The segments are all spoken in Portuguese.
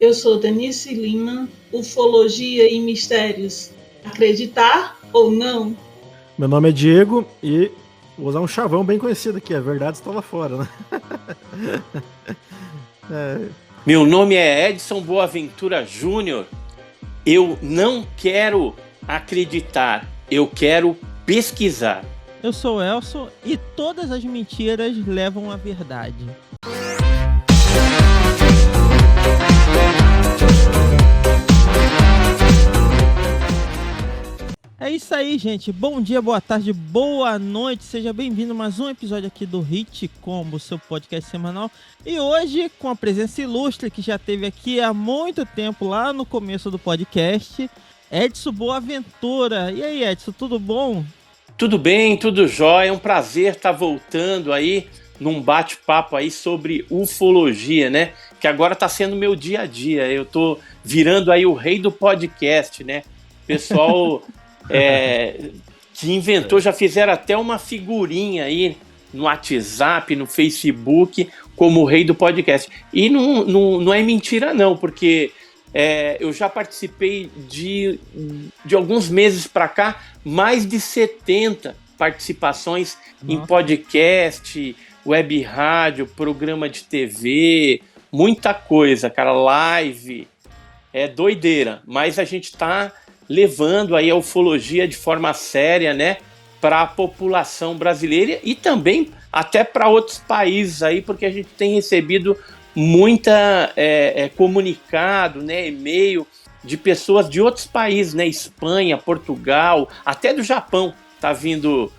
Eu sou Denise Lima, Ufologia e Mistérios. Acreditar ou não? Meu nome é Diego e vou usar um chavão bem conhecido aqui, a verdade está lá fora, né? Meu nome é Edson Boaventura Júnior. Eu não quero acreditar, eu quero pesquisar. Eu sou o Elson e todas as mentiras levam à verdade. É isso aí, gente. Bom dia, boa tarde, boa noite. Seja bem-vindo a mais um episódio aqui do Hit Combo, seu podcast semanal. E hoje, com a presença ilustre que já teve aqui há muito tempo, lá no começo do podcast, Edson Boaventura. E aí, Edson, tudo bom? Tudo bem, tudo jóia. É um prazer estar voltando aí num bate-papo aí sobre ufologia, né? Que agora está sendo meu dia a dia. Eu tô virando aí o rei do podcast, né? Pessoal... que inventou, já fizeram até uma figurinha aí no WhatsApp, no Facebook, como o rei do podcast. E não é mentira não, porque eu já participei de alguns meses para cá, mais de 70 participações em podcast, web rádio, programa de TV, muita coisa, cara, live, é doideira, mas a gente tá levando aí a ufologia de forma séria, né, para a população brasileira e também até para outros países aí, porque a gente tem recebido muita comunicado, né, e-mail de pessoas de outros países, né, Espanha, Portugal, até do Japão, tá vindo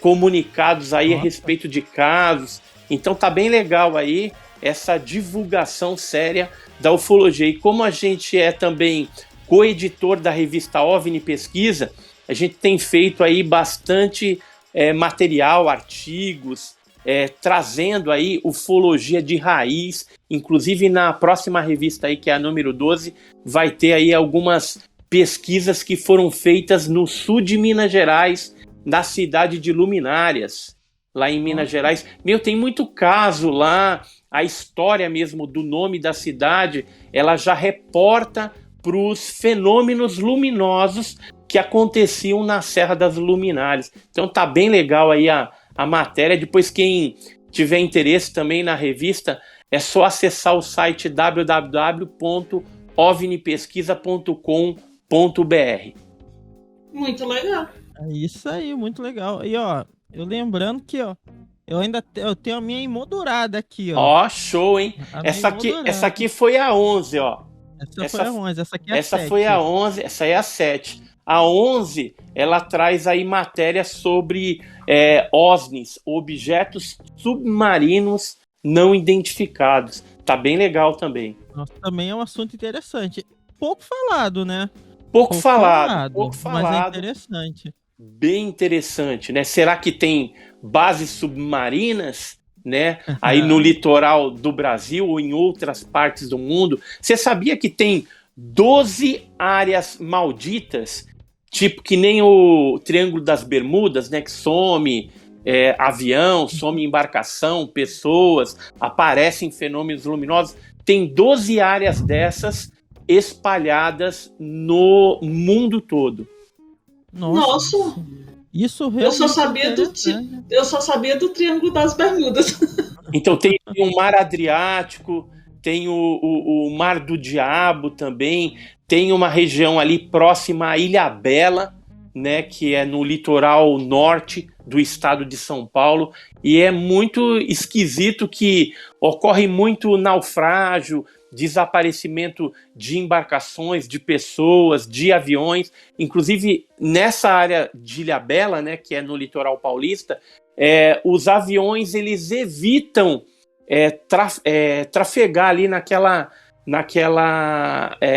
comunicados aí a respeito de casos. Então tá bem legal aí essa divulgação séria da ufologia. E como a gente é também co-editor da revista OVNI Pesquisa, a gente tem feito aí bastante material, artigos, trazendo aí ufologia de raiz. Inclusive na próxima revista aí, que é a número 12, vai ter aí algumas pesquisas que foram feitas no sul de Minas Gerais, na cidade de Luminárias, lá em Minas Gerais. Tem muito caso lá, a história mesmo do nome da cidade, ela já reporta para os fenômenos luminosos que aconteciam na Serra das Luminárias. Então tá bem legal aí a matéria. Depois, quem tiver interesse também na revista, é só acessar o site www.ovnipesquisa.com.br. Muito legal. É isso aí, muito legal. E ó, eu lembrando que ó, eu tenho a minha emoldurada aqui, ó. Ó, show, hein? Essa aqui foi a 11, ó. Essa foi a 11, essa aqui é a 7. Essa foi a 11, essa é a 7. A 11, ela traz aí matéria sobre OSNIs, objetos submarinos não identificados. Tá bem legal também. Nossa, também é um assunto interessante. Pouco falado, né? Pouco falado. Mas é interessante. Bem interessante, né? Será que tem bases submarinas, né, aí no litoral do Brasil ou em outras partes do mundo? Você sabia que tem 12 áreas malditas, tipo que nem o Triângulo das Bermudas, né, que some avião, some embarcação, pessoas, aparecem fenômenos luminosos? Tem 12 áreas dessas espalhadas no mundo todo. Nossa. Isso eu só sabia do Triângulo das Bermudas. Então tem o Mar Adriático, tem o Mar do Diabo também, tem uma região ali próxima à Ilhabela, né, que é no litoral norte do estado de São Paulo, e é muito esquisito que ocorre muito naufrágio, desaparecimento de embarcações, de pessoas, de aviões. Inclusive nessa área de Ilhabela, né, que é no litoral paulista, os aviões eles evitam trafegar ali naquela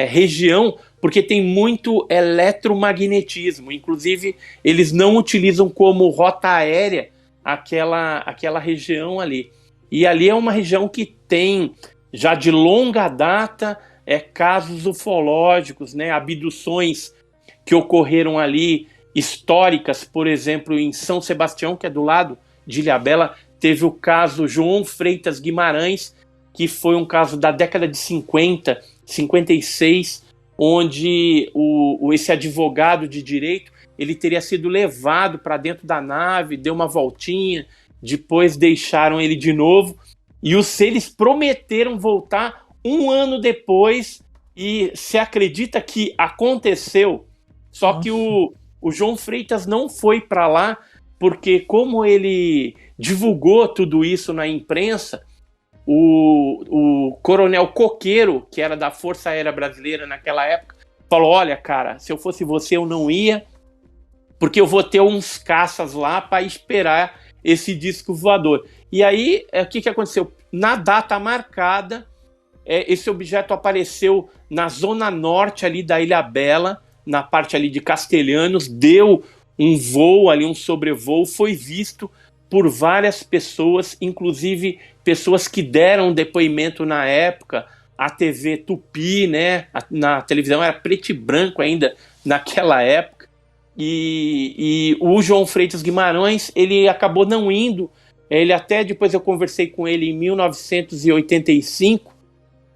região, porque tem muito eletromagnetismo. Inclusive eles não utilizam como rota aérea aquela região ali. E ali é uma região que tem já de longa data casos ufológicos, né, abduções que ocorreram ali, históricas. Por exemplo, em São Sebastião, que é do lado de Ilhabela, teve o caso João Freitas Guimarães, que foi um caso da década de 50, 56, onde esse advogado de direito ele teria sido levado para dentro da nave, deu uma voltinha, depois deixaram ele de novo, e os seres prometeram voltar um ano depois, e se acredita que aconteceu, só que o João Freitas não foi para lá, porque como ele divulgou tudo isso na imprensa, o coronel Coqueiro, que era da Força Aérea Brasileira naquela época, falou: olha, cara, se eu fosse você eu não ia, porque eu vou ter uns caças lá para esperar esse disco voador. E aí, o que aconteceu? Na data marcada, esse objeto apareceu na zona norte ali da Ilhabela, na parte ali de Castelhanos, deu um voo ali, um sobrevoo, foi visto por várias pessoas, inclusive pessoas que deram depoimento na época, a TV Tupi, né? Na televisão era preto e branco ainda naquela época, e o João Freitas Guimarães, ele acabou não indo, ele até depois eu conversei com ele em 1985,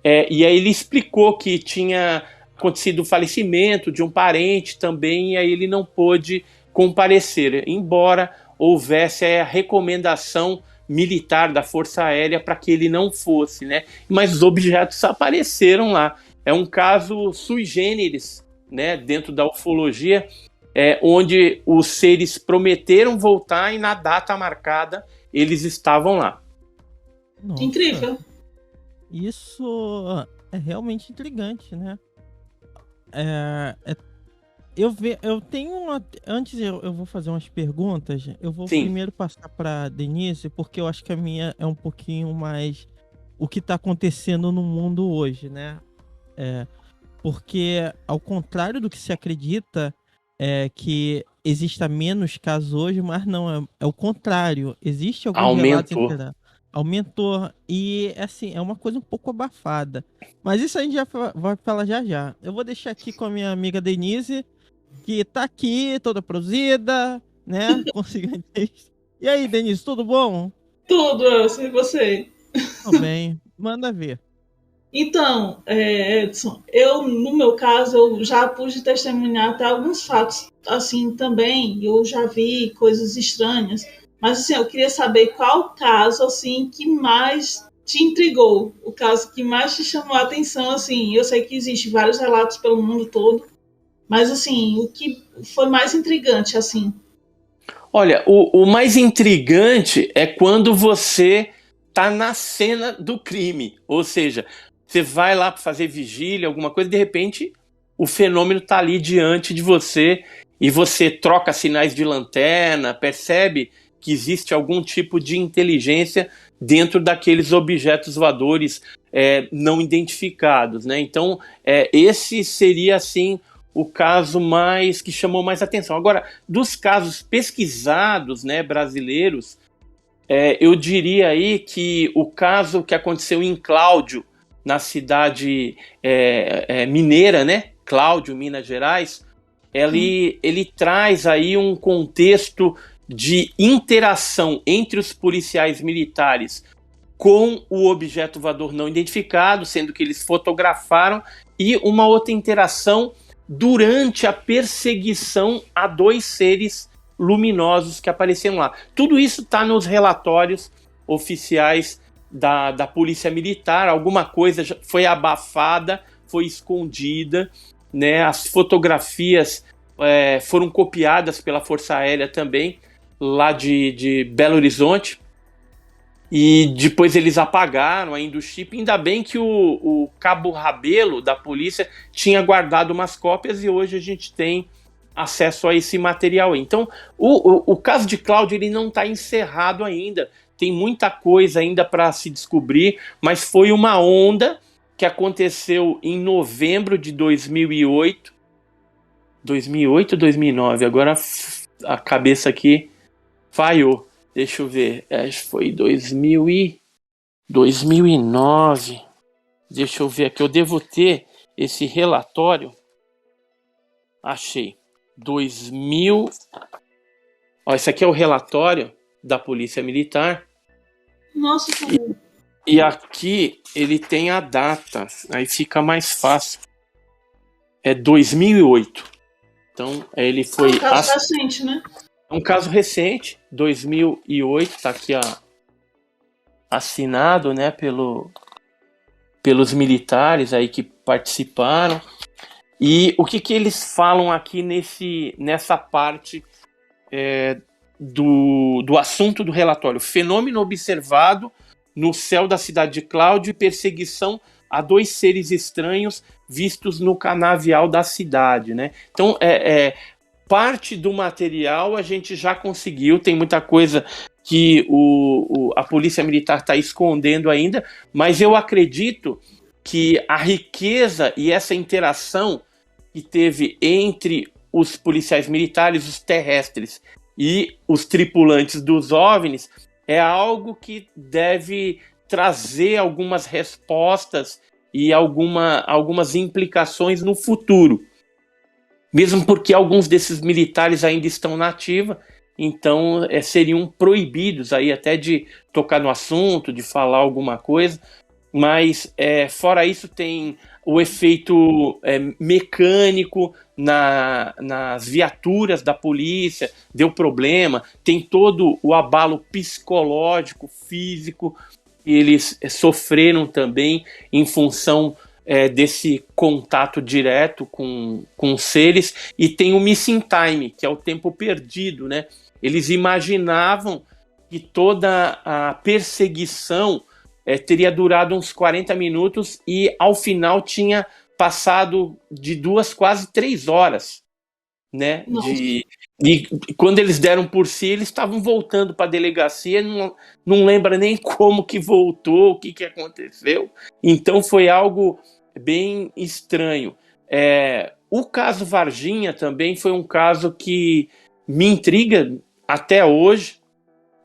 e aí ele explicou que tinha acontecido o falecimento de um parente também, e aí ele não pôde comparecer, embora houvesse a recomendação militar da Força Aérea para que ele não fosse, né? Mas os objetos apareceram lá. É um caso sui generis, né, dentro da ufologia, onde os seres prometeram voltar e na data marcada eles estavam lá. Nossa, Incrível. Isso é realmente intrigante, né? Eu tenho uma... Antes eu vou fazer umas perguntas. Eu vou Sim. primeiro passar para Denise, porque eu acho que a minha é um pouquinho mais o que está acontecendo no mundo hoje, né? Porque ao contrário do que se acredita, que exista menos casos hoje, mas não, é o contrário. Existe alguns relatos... Aumentou. E, assim, é uma coisa um pouco abafada. Mas isso a gente já vai falar já. Eu vou deixar aqui com a minha amiga Denise, que tá aqui, toda produzida, né? Conseguiu entender. E aí, Denise, tudo bom? Tudo, Elcio, e você? Tudo bem. Manda ver. Então, Edson, no meu caso, eu já pude testemunhar até alguns fatos, assim, também, eu já vi coisas estranhas, mas, assim, eu queria saber qual o caso, assim, que mais te intrigou, o caso que mais te chamou a atenção, assim, eu sei que existem vários relatos pelo mundo todo, mas, assim, o que foi mais intrigante, assim? Olha, o mais intrigante é quando você tá na cena do crime, ou seja, você vai lá para fazer vigília, alguma coisa, de repente o fenômeno tá ali diante de você e você troca sinais de lanterna, percebe que existe algum tipo de inteligência dentro daqueles objetos voadores não identificados, né? Então, esse seria, assim, o caso que chamou mais atenção. Agora, dos casos pesquisados, né, brasileiros, eu diria aí que o caso que aconteceu em Cláudio, na cidade mineira, né, Cláudio, Minas Gerais, ele traz aí um contexto de interação entre os policiais militares com o objeto voador não identificado, sendo que eles fotografaram, e uma outra interação durante a perseguição a dois seres luminosos que apareceram lá. Tudo isso está nos relatórios oficiais da Polícia Militar. Alguma coisa foi abafada, foi escondida, né? As fotografias foram copiadas pela Força Aérea também, lá de Belo Horizonte, e depois eles apagaram ainda o chip. Ainda bem que o Cabo Rabelo da polícia tinha guardado umas cópias e hoje a gente tem acesso a esse material. Então, o caso de Cláudio, ele não está encerrado ainda, tem muita coisa ainda para se descobrir, mas foi uma onda que aconteceu em novembro de 2008, 2008 ou 2009, agora a cabeça aqui falhou. Deixa eu ver, foi 2009. Deixa eu ver aqui, eu devo ter esse relatório. Achei. 2000. Ó, esse aqui é o relatório da Polícia Militar. Nossa, E aqui ele tem a data, aí fica mais fácil. É 2008. Então, ele foi... É um caso recente, né? É um caso recente, 2008, tá aqui assinado, né, pelos militares aí que participaram. E o que eles falam aqui nessa parte do assunto do relatório? Fenômeno observado no céu da cidade de Cláudio e perseguição a 2 seres estranhos vistos no canavial da cidade, né? Então, parte do material a gente já conseguiu, tem muita coisa que a Polícia Militar está escondendo ainda, mas eu acredito que a riqueza e essa interação que teve entre os policiais militares, os terrestres e os tripulantes dos OVNIs é algo que deve trazer algumas respostas e algumas implicações no futuro. Mesmo porque alguns desses militares ainda estão na ativa, então seriam proibidos aí até de tocar no assunto, de falar alguma coisa. Mas, fora isso, tem o efeito mecânico nas viaturas da polícia, deu problema, tem todo o abalo psicológico, físico, que eles sofreram também em função desse contato direto com seres, e tem o missing time, que é o tempo perdido, né? Eles imaginavam que toda a perseguição teria durado uns 40 minutos e ao final tinha passado de 2, quase 3 horas, né? E quando eles deram por si, eles estavam voltando para a delegacia, não lembra nem como que voltou, o que aconteceu. Então foi algo bem estranho. O caso Varginha também foi um caso que me intriga até hoje.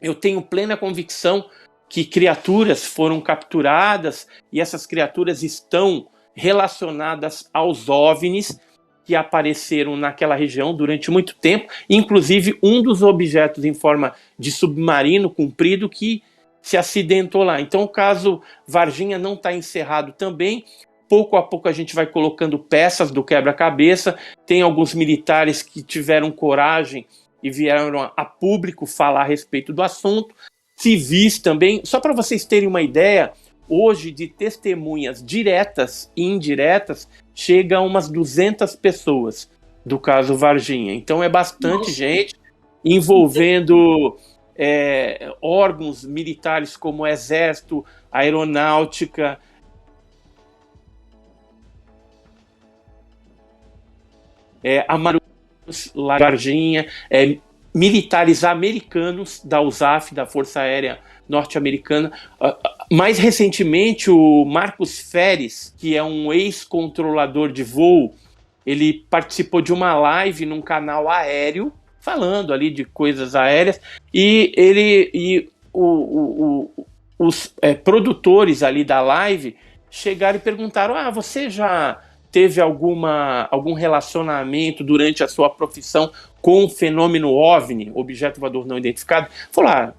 Eu tenho plena convicção que criaturas foram capturadas e essas criaturas estão relacionadas aos OVNIs que apareceram naquela região durante muito tempo, inclusive um dos objetos em forma de submarino comprido que se acidentou lá. Então o caso Varginha não está encerrado também. Pouco a pouco a gente vai colocando peças do quebra-cabeça. Tem alguns militares que tiveram coragem e vieram a público falar a respeito do assunto. Civis também. Só para vocês terem uma ideia, hoje de testemunhas diretas e indiretas, chega a umas 200 pessoas do caso Varginha. Então é bastante gente envolvendo órgãos militares como o Exército, Aeronáutica, a Marinha, Varginha, militares americanos da USAF, da Força Aérea Norte-Americana. Mais recentemente, o Marcos Feres, que é um ex-controlador de voo, ele participou de uma live num canal aéreo, falando ali de coisas aéreas, e os produtores ali da live chegaram e perguntaram: você já teve algum relacionamento durante a sua profissão com o fenômeno OVNI, objeto voador não identificado? Falou: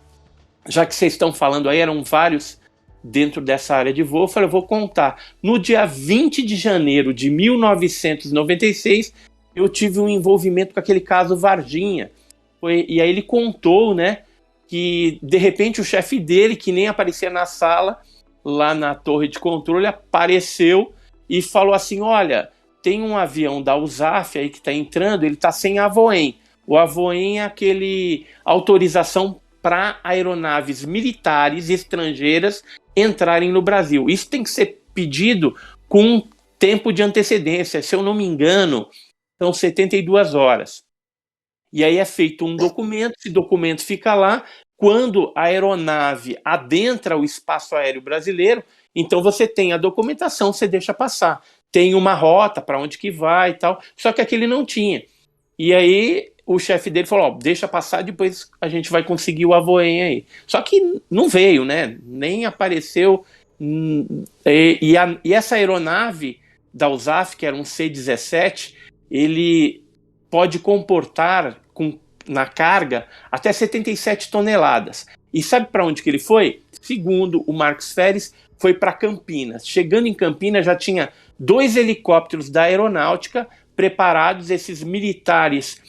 já que vocês estão falando aí, eram vários dentro dessa área de voo, eu falei: eu vou contar. No dia 20 de janeiro de 1996, eu tive um envolvimento com aquele caso Varginha. E aí ele contou, né, que de repente o chefe dele, que nem aparecia na sala, lá na torre de controle, apareceu e falou assim: olha, tem um avião da USAF aí que está entrando, ele está sem avoem. O avoem é aquele autorização para aeronaves militares estrangeiras entrarem no Brasil. Isso tem que ser pedido com tempo de antecedência. Se eu não me engano, são 72 horas. E aí é feito um documento, esse documento fica lá. Quando a aeronave adentra o espaço aéreo brasileiro, então você tem a documentação, você deixa passar. Tem uma rota para onde que vai e tal. Só que aquele não tinha. E aí o chefe dele falou: deixa passar, depois a gente vai conseguir o avoem aí. Só que não veio, né? Nem apareceu. E essa aeronave da USAF, que era um C-17, ele pode comportar na carga até 77 toneladas. E sabe para onde que ele foi? Segundo o Marcos Feres, foi para Campinas. Chegando em Campinas, já tinha 2 helicópteros da aeronáutica preparados. Esses militares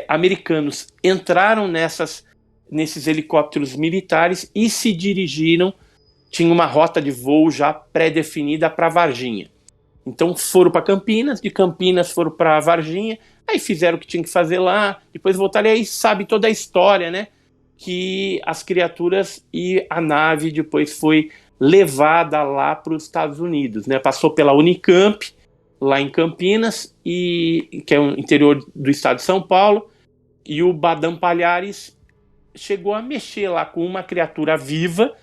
americanos entraram nesses helicópteros militares e se dirigiram. Tinha uma rota de voo já pré-definida para Varginha. Então foram para Campinas, de Campinas foram para Varginha, aí fizeram o que tinham que fazer lá, depois voltaram, e aí sabe toda a história, né? Que as criaturas e a nave depois foi levada lá para os Estados Unidos, né? Passou pela Unicamp, lá em Campinas, que é o interior do estado de São Paulo, e o Badam Palhares chegou a mexer lá com uma criatura viva,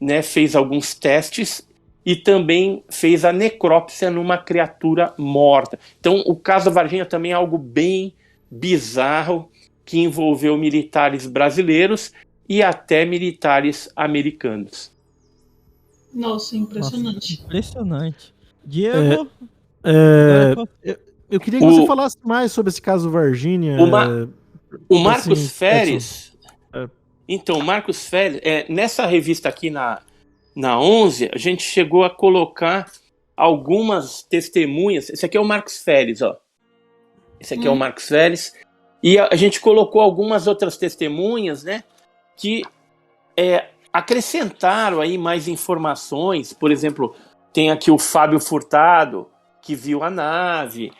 né? Fez alguns testes e também fez a necrópsia numa criatura morta. Então o caso da Varginha também é algo bem bizarro, que envolveu militares brasileiros e até militares americanos. Nossa, impressionante. Nossa, impressionante. Diego? Eu queria que você falasse mais sobre esse caso Varginha. O Marcos Feres... Então, o Marcos Feres, nessa revista aqui na 11, a gente chegou a colocar algumas testemunhas. Esse aqui é o Marcos Feres, ó. Esse aqui é o Marcos Feres. E a gente colocou algumas outras testemunhas, né, que acrescentaram aí mais informações. Por exemplo, tem aqui o Fábio Furtado, que viu a nave.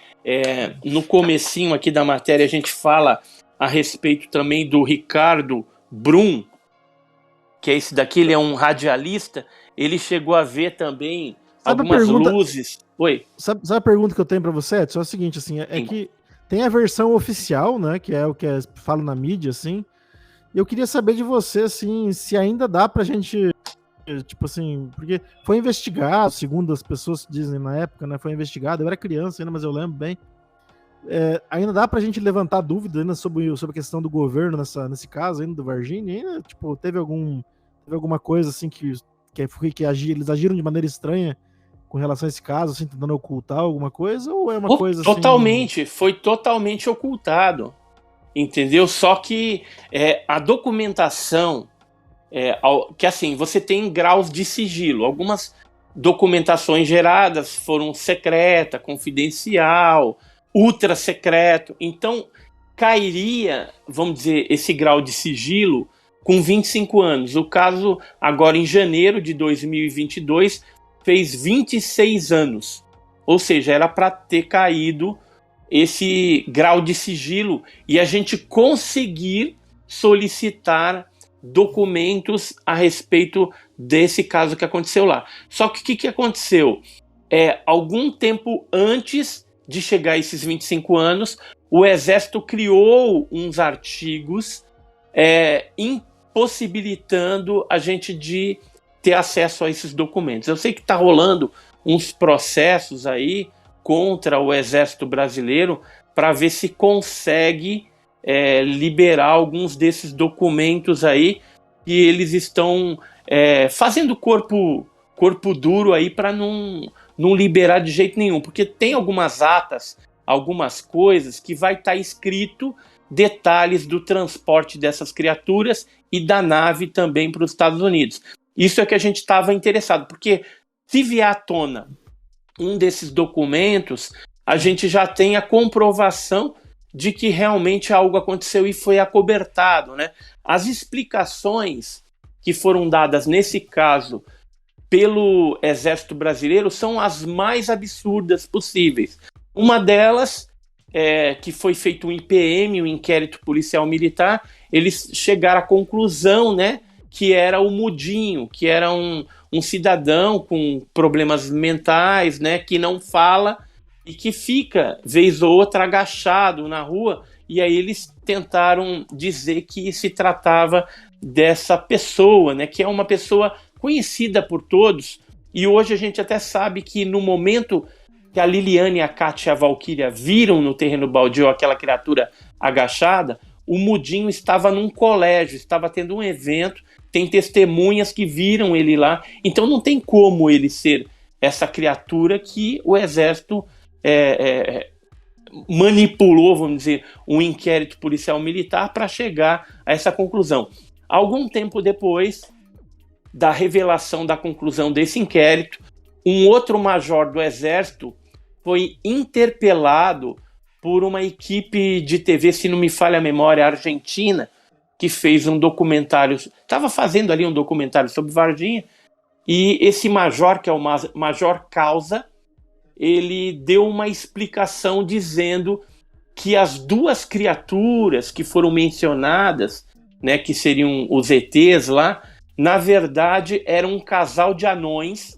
No comecinho aqui da matéria a gente fala a respeito também do Ricardo Brum, que é esse daqui, ele é um radialista. Ele chegou a ver também algumas luzes. Oi? Sabe a pergunta que eu tenho para você, Edson? É o seguinte, assim, que tem a versão oficial, né, que é o que fala na mídia, assim. Eu queria saber de você, assim, se ainda dá pra gente, tipo assim, porque foi investigado, segundo as pessoas dizem na época, né, foi investigado. Eu era criança ainda, mas eu lembro bem. Ainda dá pra gente levantar dúvidas ainda sobre a questão do governo nesse caso ainda do Varginha? Ainda, tipo, teve alguma coisa assim que eles agiram de maneira estranha com relação a esse caso, assim, tentando ocultar alguma coisa, ou é uma coisa assim... Totalmente, foi totalmente ocultado, entendeu? Só que a documentação, que assim, você tem graus de sigilo. Algumas documentações geradas foram secreta, confidencial, ultra secreto. Então, cairia, vamos dizer, esse grau de sigilo com 25 anos. O caso, agora em janeiro de 2022, fez 26 anos. Ou seja, era para ter caído esse grau de sigilo e a gente conseguir solicitar documentos a respeito desse caso que aconteceu lá. Só que o que aconteceu? Algum tempo antes de chegar a esses 25 anos, o Exército criou uns artigos impossibilitando a gente de ter acesso a esses documentos. Eu sei que está rolando uns processos aí contra o Exército Brasileiro para ver se consegue liberar alguns desses documentos aí, e eles estão fazendo corpo duro aí para não liberar de jeito nenhum, porque tem algumas atas, algumas coisas que vai estar escrito detalhes do transporte dessas criaturas e da nave também para os Estados Unidos. Isso é que a gente estava interessado, porque se vier à tona um desses documentos, a gente já tem a comprovação de que realmente algo aconteceu e foi acobertado, né? As explicações que foram dadas nesse caso pelo Exército Brasileiro são as mais absurdas possíveis. Uma delas, que foi feito um IPM, um inquérito policial militar, eles chegaram à conclusão, né, que era o Mudinho, que era um cidadão com problemas mentais, né, que não fala e que fica, vez ou outra, agachado na rua, e aí eles tentaram dizer que se tratava dessa pessoa, né, que é uma pessoa conhecida por todos, e hoje a gente até sabe que no momento que a Liliane, a Kátia e a Valquíria viram no terreno baldio aquela criatura agachada, o Mudinho estava num colégio, estava tendo um evento, tem testemunhas que viram ele lá, então não tem como ele ser essa criatura que o Exército manipulou, vamos dizer, um inquérito policial militar para chegar a essa conclusão. Algum tempo depois da revelação da conclusão desse inquérito, um outro major do Exército foi interpelado por uma equipe de TV, se não me falha a memória, argentina, que fez um documentário, estava fazendo ali um documentário sobre Varginha, e esse major, que é o Major Causa, ele deu uma explicação dizendo que as duas criaturas que foram mencionadas, né, que seriam os ETs lá, na verdade eram um casal de anões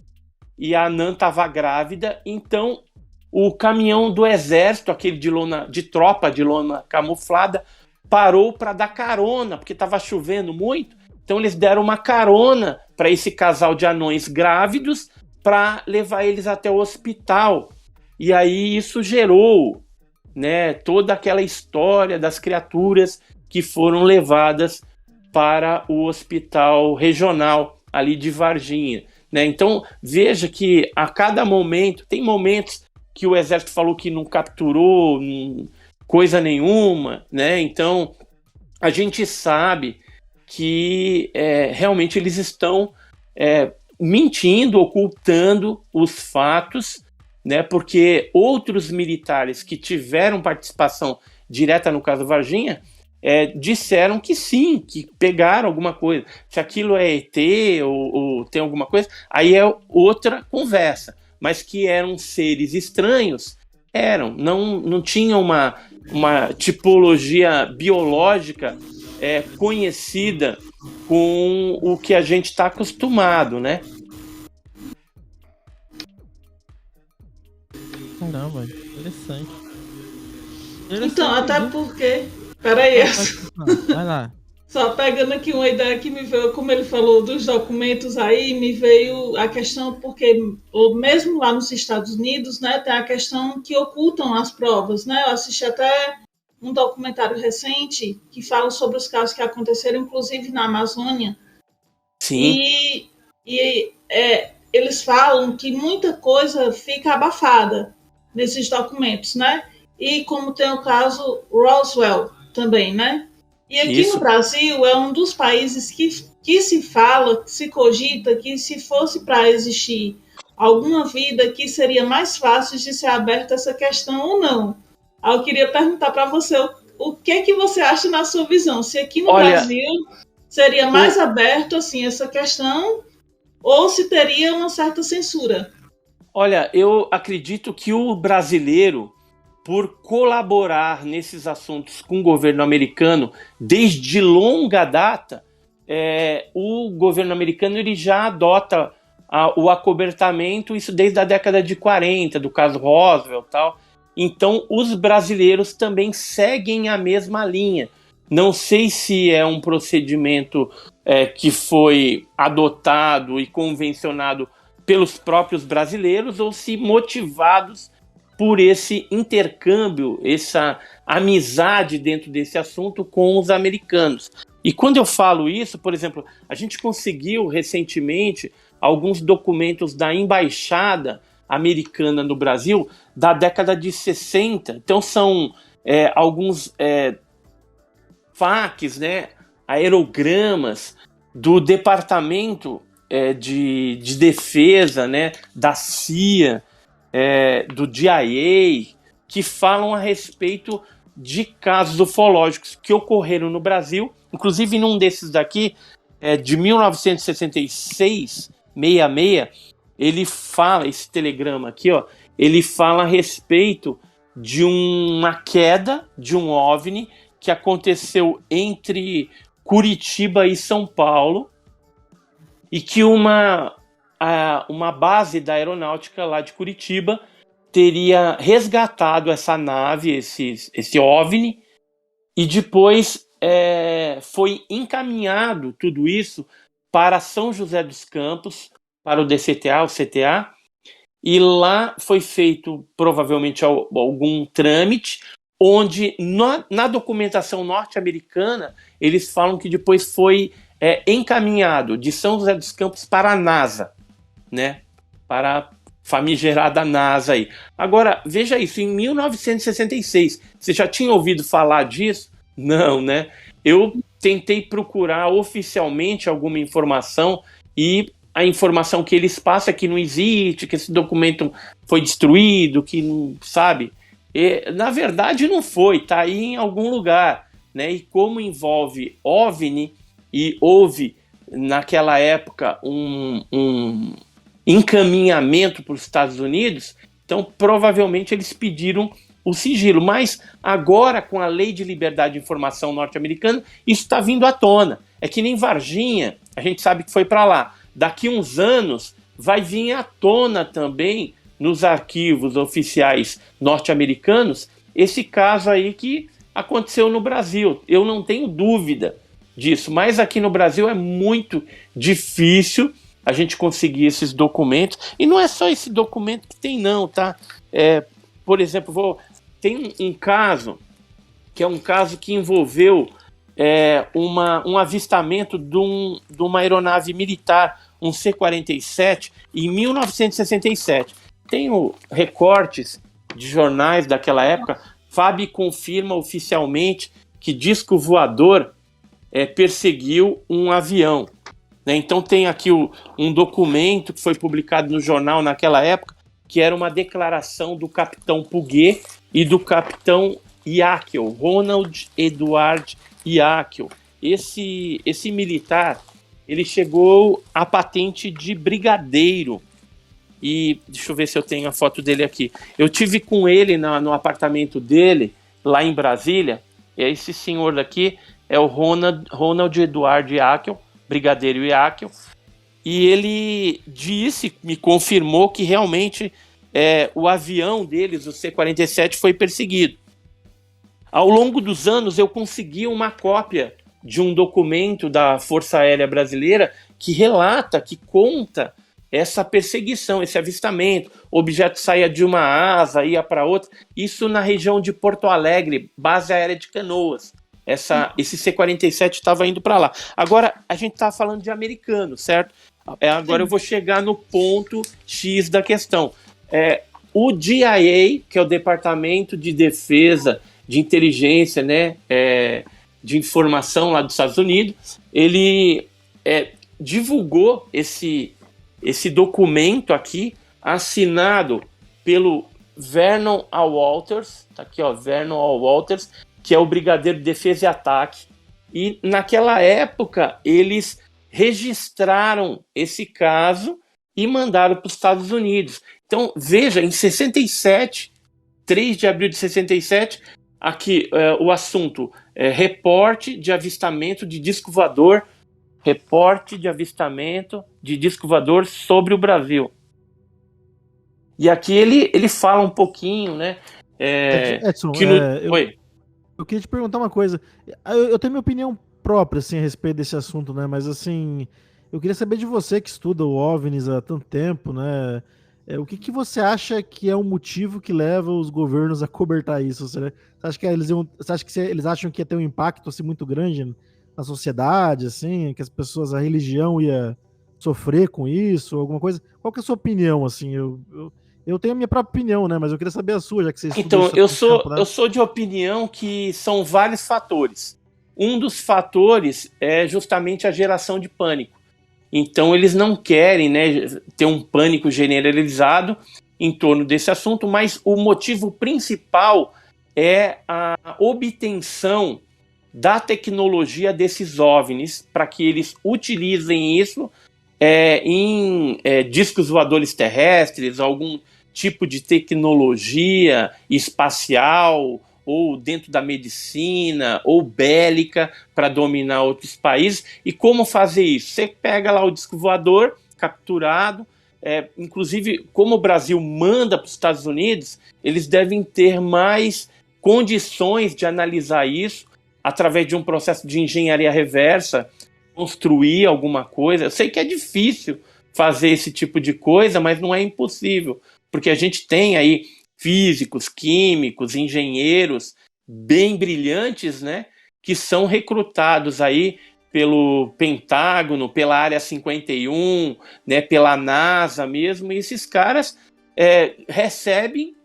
e a anã estava grávida, então o caminhão do exército, aquele de tropa de lona camuflada, parou para dar carona, porque estava chovendo muito, então eles deram uma carona para esse casal de anões grávidos para levar eles até o hospital. E aí isso gerou, né, toda aquela história das criaturas que foram levadas para o hospital regional ali de Varginha, né? Então veja que a cada momento, tem momentos que o exército falou que não capturou coisa nenhuma, né? Então a gente sabe que realmente eles estão mentindo, ocultando os fatos, né? Porque outros militares que tiveram participação direta no caso Varginha disseram que sim, que pegaram alguma coisa. Se aquilo é ET ou tem alguma coisa, aí é outra conversa. Mas que eram seres estranhos, não tinham uma tipologia biológica conhecida com o que a gente está acostumado, né? Caramba, interessante. Então, até porque... Peraí, vai lá. Só pegando aqui uma ideia que me veio, como ele falou dos documentos aí, me veio a questão, porque mesmo lá nos Estados Unidos, né, tem a questão que ocultam as provas, né? Eu assisti até um documentário recente que fala sobre os casos que aconteceram, inclusive na Amazônia. Sim. E eles falam que muita coisa fica abafada nesses documentos, né? E como tem o caso Roswell também, né? E aqui no Brasil é um dos países que se fala, que se cogita que se fosse para existir alguma vida que seria mais fácil de ser aberta essa questão ou não. Aí eu queria perguntar para você o que você acha na sua visão, se aqui no Brasil seria mais aberto assim essa questão ou se teria uma certa censura. Olha, eu acredito que o brasileiro, por colaborar nesses assuntos com o governo americano desde longa data, o governo americano ele já adota o acobertamento, isso desde a década de 40, do caso Roswell e tal. Então, os brasileiros também seguem a mesma linha. Não sei se é um procedimento que foi adotado e convencionado pelos próprios brasileiros ou se motivados por esse intercâmbio, essa amizade dentro desse assunto com os americanos. E quando eu falo isso, por exemplo, a gente conseguiu recentemente alguns documentos da embaixada americana no Brasil da década de 60. Então são alguns faques, né, aerogramas do Departamento de Defesa, né, da CIA, do DIA, que falam a respeito de casos ufológicos que ocorreram no Brasil, inclusive num desses daqui, de 1966, 66, ele fala, esse telegrama aqui, ó, ele fala a respeito de uma queda de um OVNI que aconteceu entre Curitiba e São Paulo, e que uma base da aeronáutica lá de Curitiba teria resgatado essa nave, esse OVNI, e depois foi encaminhado tudo isso para São José dos Campos, para o DCTA, o CTA, e lá foi feito provavelmente algum trâmite, onde na documentação norte-americana eles falam que depois foi encaminhado de São José dos Campos para a NASA, né? Para a famigerada NASA aí. Agora, veja isso, em 1966, você já tinha ouvido falar disso? Não, né? Eu tentei procurar oficialmente alguma informação e a informação que eles passam é que não existe, que esse documento foi destruído, que não, sabe? Na verdade não foi, está aí em algum lugar, né? E como envolve OVNI e houve naquela época um encaminhamento para os Estados Unidos, então provavelmente eles pediram o sigilo, mas agora com a Lei de Liberdade de Informação norte-americana, isso está vindo à tona. É que nem Varginha, a gente sabe que foi para lá. Daqui uns anos vai vir à tona também nos arquivos oficiais norte-americanos esse caso aí que aconteceu no Brasil. Eu não tenho dúvida disso, mas aqui no Brasil é muito difícil a gente conseguir esses documentos. E não é só esse documento que tem não, tá? Por exemplo, tem um caso, que é um caso que envolveu um avistamento de uma aeronave militar, um C-47, em 1967. Tenho recortes de jornais daquela época. FAB confirma oficialmente que disco voador perseguiu um avião. Né? Então tem aqui um documento que foi publicado no jornal naquela época, que era uma declaração do capitão Puget e do capitão Yakel, Ronald Edward Yakel. Esse militar, ele chegou à patente de brigadeiro. E deixa eu ver se eu tenho a foto dele aqui. Eu tive com ele no apartamento dele, lá em Brasília. E esse senhor daqui é o Ronald Edward Yakel, brigadeiro Yakel. E ele me confirmou que realmente o avião deles, o C-47, foi perseguido. Ao longo dos anos, eu consegui uma cópia de um documento da Força Aérea Brasileira que relata, que conta essa perseguição, esse avistamento. O objeto saía de uma asa, ia para outra. Isso na região de Porto Alegre, base aérea de Canoas. Esse C-47 estava indo para lá. Agora, a gente está falando de americano, certo? Agora eu vou chegar no ponto X da questão. O DIA, que é o Departamento de Defesa de Inteligência, né, de Informação lá dos Estados Unidos, ele divulgou esse documento aqui, assinado pelo Vernon A. Walters, tá aqui, ó, Vernon A. Walters, que é o Brigadeiro de Defesa e Ataque. E naquela época eles registraram esse caso e mandaram para os Estados Unidos. Então, veja, em 67, 3 de abril de 67, aqui o assunto reporte de avistamento de disco voador, reporte de avistamento de disco voador sobre o Brasil. E aqui ele fala um pouquinho, né? Edson, eu queria te perguntar uma coisa. Eu tenho minha opinião própria assim, a respeito desse assunto, né? Mas assim, eu queria saber de você que estuda o OVNIs há tanto tempo, né? O que você acha que é o motivo que leva os governos a cobertar isso? Você acha que eles acham que ia ter um impacto assim, muito grande na sociedade, assim, que as pessoas, a religião ia sofrer com isso, alguma coisa? Qual que é a sua opinião, assim? Eu tenho a minha própria opinião, né? Mas eu queria saber a sua, já que você estuda Então, isso há tempo, né? eu sou de opinião que são vários fatores. Um dos fatores é justamente a geração de pânico. Então, eles não querem, né, ter um pânico generalizado em torno desse assunto, mas o motivo principal é a obtenção da tecnologia desses OVNIs para que eles utilizem isso em discos voadores terrestres, algum tipo de tecnologia espacial ou dentro da medicina ou bélica para dominar outros países. E como fazer isso? Você pega lá o disco voador capturado, inclusive como o Brasil manda para os Estados Unidos, eles devem ter mais condições de analisar isso através de um processo de engenharia reversa, construir alguma coisa. Eu sei que é difícil fazer esse tipo de coisa, mas não é impossível, porque a gente tem aí físicos, químicos, engenheiros bem brilhantes, né, que são recrutados aí pelo Pentágono, pela Área 51, né, pela NASA mesmo, e esses caras recebem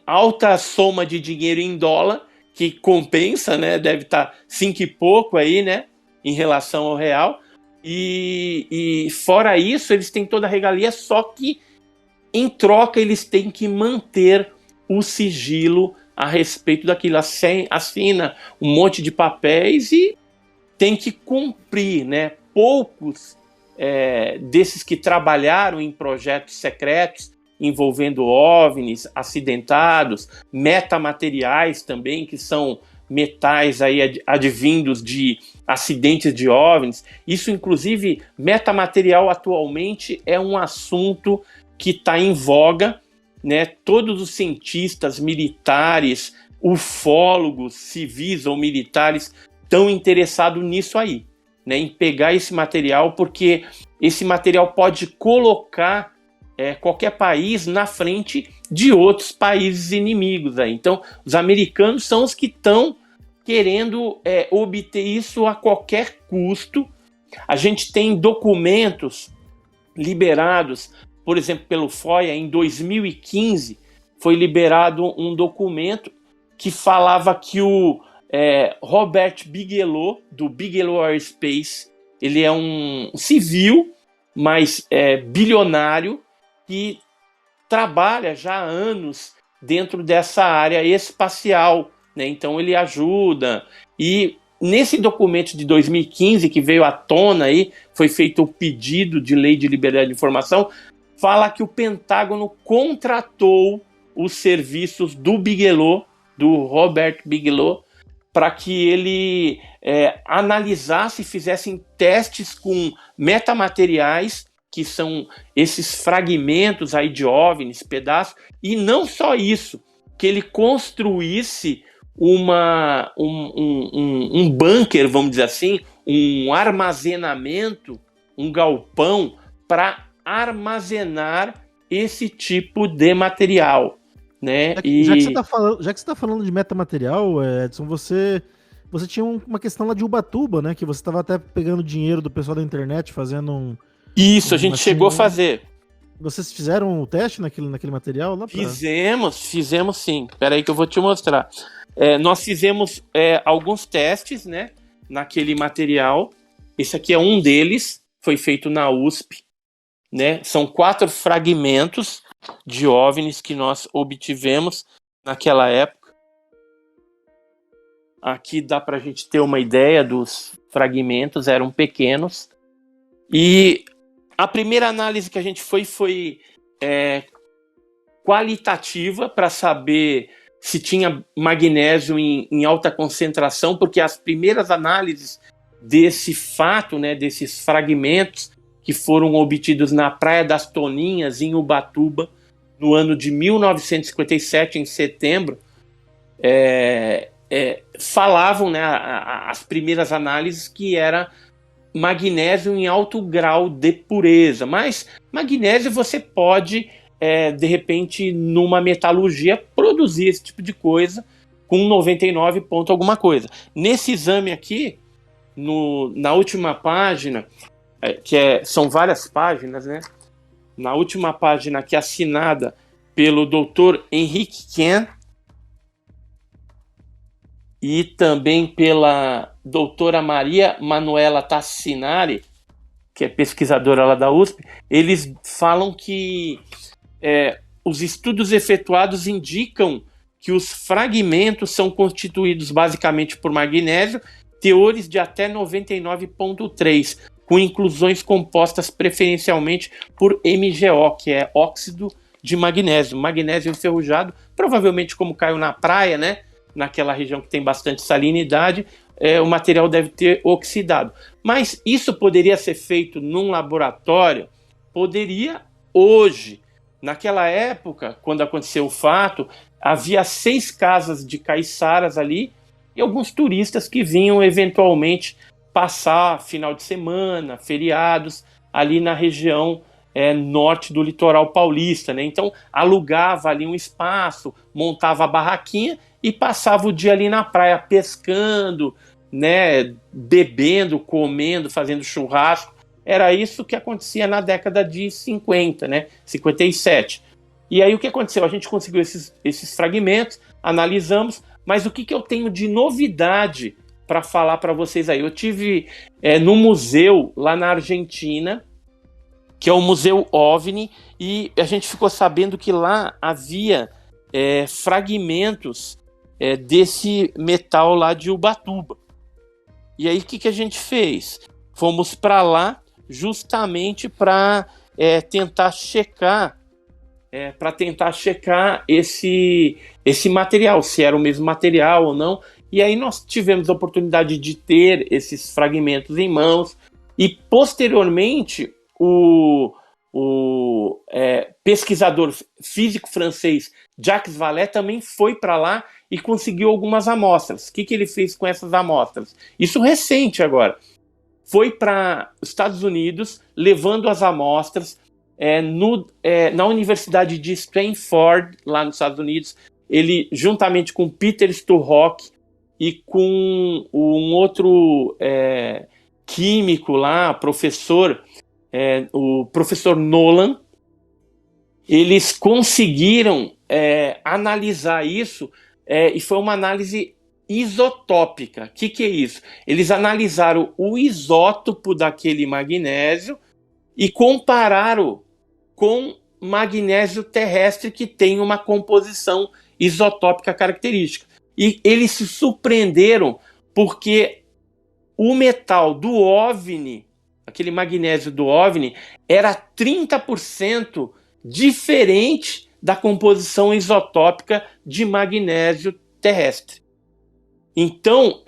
alta soma de dinheiro em dólar, que compensa, né, deve estar 5 e pouco aí, né, em relação ao real. E fora isso, eles têm toda a regalia, só que em troca eles têm que manter o sigilo a respeito daquilo. Assina um monte de papéis e tem que cumprir, né? Poucos desses que trabalharam em projetos secretos envolvendo OVNIs, acidentados, metamateriais também, que são metais aí advindos de acidentes de OVNIs. Isso, inclusive, metamaterial atualmente é um assunto que está em voga, né? Todos os cientistas militares, ufólogos, civis ou militares estão interessados nisso aí, né? Em pegar esse material, porque esse material pode colocar qualquer país na frente de outros países inimigos aí. Então, os americanos são os que estão querendo obter isso a qualquer custo. A gente tem documentos liberados, por exemplo, pelo FOIA. Em 2015 foi liberado um documento que falava que o Robert Bigelow, do Bigelow Aerospace, ele é um civil, mas bilionário, que trabalha já há anos dentro dessa área espacial, né? Então ele ajuda. E nesse documento de 2015 que veio à tona aí, foi feito o pedido de lei de liberdade de informação, fala que o Pentágono contratou os serviços do Bigelow, do Robert Bigelow, para que ele analisasse e fizesse testes com metamateriais, que são esses fragmentos aí de OVNIs, pedaços, e não só isso, que ele construísse um bunker, vamos dizer assim, um armazenamento, um galpão para armazenar esse tipo de material, né? Já que você está falando de metamaterial, Edson, você tinha uma questão lá de Ubatuba, né? Que você estava até pegando dinheiro do pessoal da internet, fazendo Isso, a gente chegou a fazer. Vocês fizeram o teste naquele material lá? Fizemos sim. Espera aí que eu vou te mostrar. Nós fizemos alguns testes, né, naquele material. Esse aqui é um deles, foi feito na USP, né? São 4 fragmentos de OVNIs que nós obtivemos naquela época. Aqui dá para a gente ter uma ideia dos fragmentos, eram pequenos. E a primeira análise que a gente foi qualitativa, para saber se tinha magnésio em alta concentração, porque as primeiras análises desse fato, né, desses fragmentos que foram obtidos na Praia das Toninhas, em Ubatuba, no ano de 1957, em setembro, falavam, né, as primeiras análises, que era magnésio em alto grau de pureza. Mas magnésio você pode, de repente, numa metalurgia, produzir esse tipo de coisa com 99 ponto alguma coisa. Nesse exame aqui, na última página, são várias páginas, né? Na última página, que é assinada pelo Dr. Henrique Ken e também pela doutora Maria Manuela Tassinari, que é pesquisadora lá da USP, eles falam que os estudos efetuados indicam que os fragmentos são constituídos basicamente por magnésio, teores de até 99,3, com inclusões compostas preferencialmente por MgO, que é óxido de magnésio, magnésio enferrujado, provavelmente como caiu na praia, né? Naquela região que tem bastante salinidade, o material deve ter oxidado. Mas isso poderia ser feito num laboratório? Poderia hoje. Naquela época, quando aconteceu o fato, havia 6 casas de caiçaras ali e alguns turistas que vinham eventualmente passar final de semana, feriados, ali na região norte do litoral paulista, né? Então alugava ali um espaço, montava a barraquinha e passava o dia ali na praia pescando, né? Bebendo, comendo, fazendo churrasco. Era isso que acontecia na década de 50, né? 57. E aí o que aconteceu? A gente conseguiu esses fragmentos, analisamos, mas o que eu tenho de novidade para falar para vocês aí. Eu tive no museu lá na Argentina, que é o Museu OVNI, e a gente ficou sabendo que lá havia fragmentos desse metal lá de Ubatuba. E aí o que a gente fez? Fomos para lá justamente para tentar checar esse material, se era o mesmo material ou não. E aí nós tivemos a oportunidade de ter esses fragmentos em mãos, e posteriormente o pesquisador físico francês Jacques Vallée também foi para lá e conseguiu algumas amostras. O que ele fez com essas amostras? Isso recente agora. Foi para os Estados Unidos, levando as amostras na Universidade de Stanford, lá nos Estados Unidos. Ele, juntamente com Peter Sturrock e com um outro químico lá, professor, o professor Nolan, eles conseguiram analisar isso, e foi uma análise isotópica. O que é isso? Eles analisaram o isótopo daquele magnésio e compararam com magnésio terrestre, que tem uma composição isotópica característica. E eles se surpreenderam porque o metal do OVNI, aquele magnésio do OVNI, era 30% diferente da composição isotópica de magnésio terrestre. Então,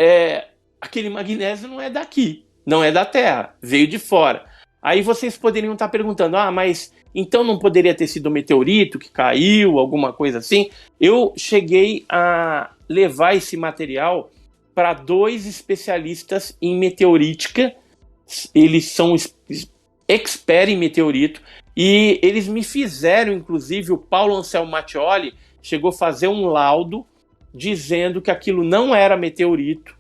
aquele magnésio não é daqui, não é da Terra, veio de fora. Aí vocês poderiam estar perguntando, mas então não poderia ter sido um meteorito que caiu, alguma coisa assim? Eu cheguei a levar esse material para 2 especialistas em meteorítica. Eles são expert em meteorito, e eles me fizeram, inclusive, o Paulo Anselmo Mattioli chegou a fazer um laudo dizendo que aquilo não era meteorito,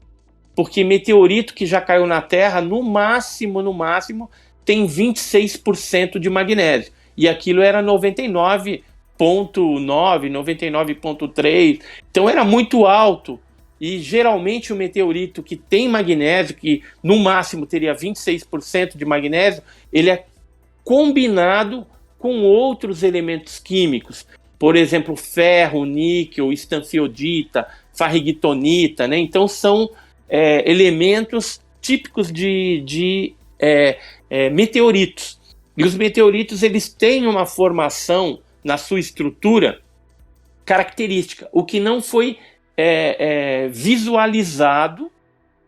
porque meteorito que já caiu na Terra, no máximo, tem 26% de magnésio, e aquilo era 99,9, 99,3, então era muito alto. E geralmente o meteorito que tem magnésio, que no máximo teria 26% de magnésio, ele é combinado com outros elementos químicos, por exemplo, ferro, níquel, estanfiodita, farrigitonita, né? Então são elementos típicos de meteoritos. E os meteoritos, eles têm uma formação na sua estrutura característica, o que não foi visualizado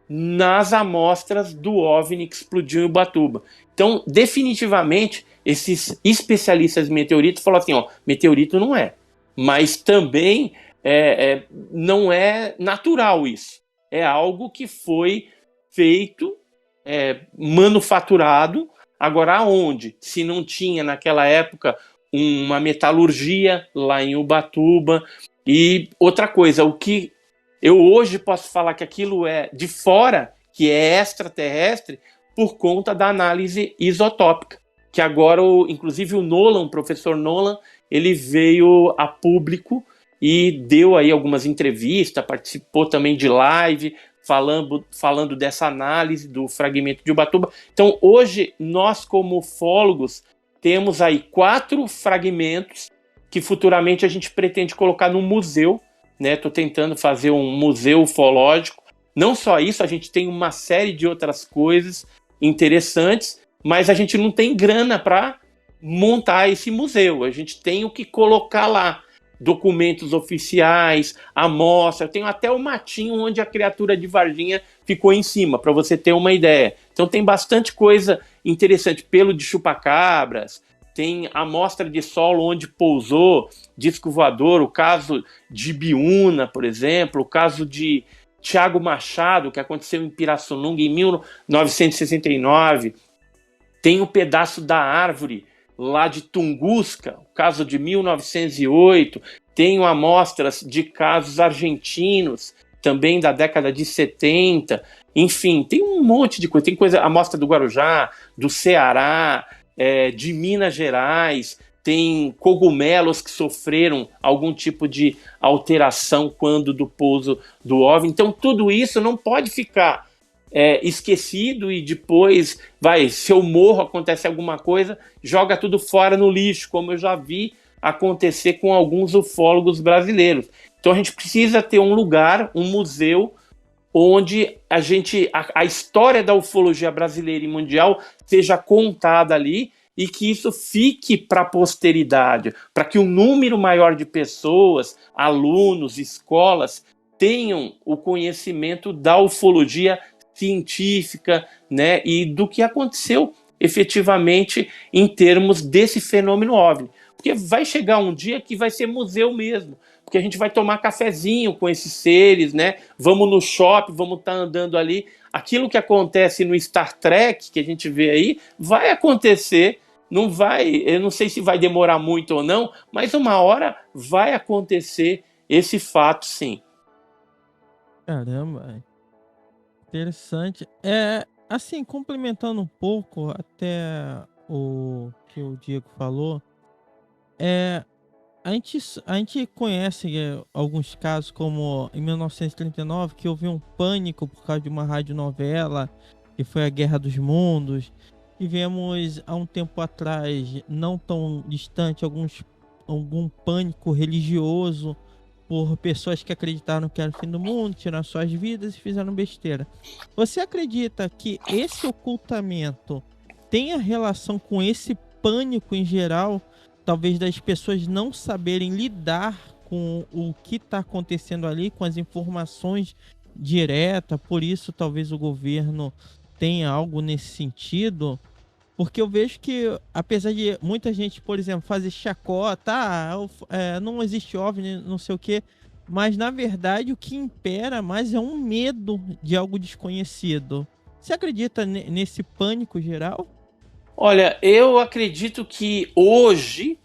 nas amostras do OVNI que explodiu em Ubatuba. Então, definitivamente, esses especialistas em meteorito falam assim, meteorito não é, mas também não é natural isso. É algo que foi feito, manufaturado. Agora, aonde? Se não tinha naquela época uma metalurgia lá em Ubatuba. E outra coisa, o que eu hoje posso falar que aquilo é de fora, que é extraterrestre, por conta da análise isotópica, que agora, inclusive o professor Nolan, ele veio a público e deu aí algumas entrevistas, participou também de live, falando dessa análise do fragmento de Ubatuba. Então, hoje, nós como ufólogos, temos aí 4 fragmentos que futuramente a gente pretende colocar no museu, né? Estou tentando fazer um museu ufológico. Não só isso, a gente tem uma série de outras coisas interessantes, mas a gente não tem grana para montar esse museu. A gente tem o que colocar lá. Documentos oficiais, amostra. Eu tenho até o matinho onde a criatura de Varginha ficou em cima, para você ter uma ideia. Então tem bastante coisa interessante. Pelo de chupacabras, tem amostra de solo onde pousou disco voador, o caso de Biúna, por exemplo, o caso de Tiago Machado, que aconteceu em Pirassununga em 1969. Tem o pedaço da árvore lá de Tunguska, o caso de 1908, tenho amostras de casos argentinos, também da década de 70, enfim, tem um monte de coisa, tem amostra do Guarujá, do Ceará, de Minas Gerais, tem cogumelos que sofreram algum tipo de alteração quando do pouso do OVNI. Então tudo isso não pode ficar esquecido e depois, se eu morro, acontece alguma coisa, joga tudo fora no lixo, como eu já vi acontecer com alguns ufólogos brasileiros. Então a gente precisa ter um lugar, um museu, onde a história da ufologia brasileira e mundial seja contada ali e que isso fique para a posteridade, para que um número maior de pessoas, alunos, escolas, tenham o conhecimento da ufologia científica, né, e do que aconteceu efetivamente em termos desse fenômeno OVNI. Porque vai chegar um dia que vai ser museu mesmo, porque a gente vai tomar cafezinho com esses seres, né? Vamos no shopping, vamos estar andando ali. Aquilo que acontece no Star Trek, que a gente vê aí, vai acontecer. Não vai, eu não sei se vai demorar muito ou não, mas uma hora vai acontecer esse fato, sim. Caramba, interessante. Assim, complementando um pouco até o que o Diego falou, a gente conhece alguns casos, como em 1939, que houve um pânico por causa de uma radionovela, que foi a Guerra dos Mundos. Tivemos há um tempo atrás, não tão distante, algum pânico religioso por pessoas que acreditaram que era o fim do mundo, tiraram suas vidas e fizeram besteira. Você acredita que esse ocultamento tenha relação com esse pânico em geral, talvez das pessoas não saberem lidar com o que está acontecendo ali, com as informações diretas, por isso talvez o governo tenha algo nesse sentido? Porque eu vejo que, apesar de muita gente, por exemplo, fazer chacota, não existe OVNI, não sei o quê, mas na verdade o que impera mais é um medo de algo desconhecido. Você acredita nesse pânico geral? Olha, eu acredito que hoje,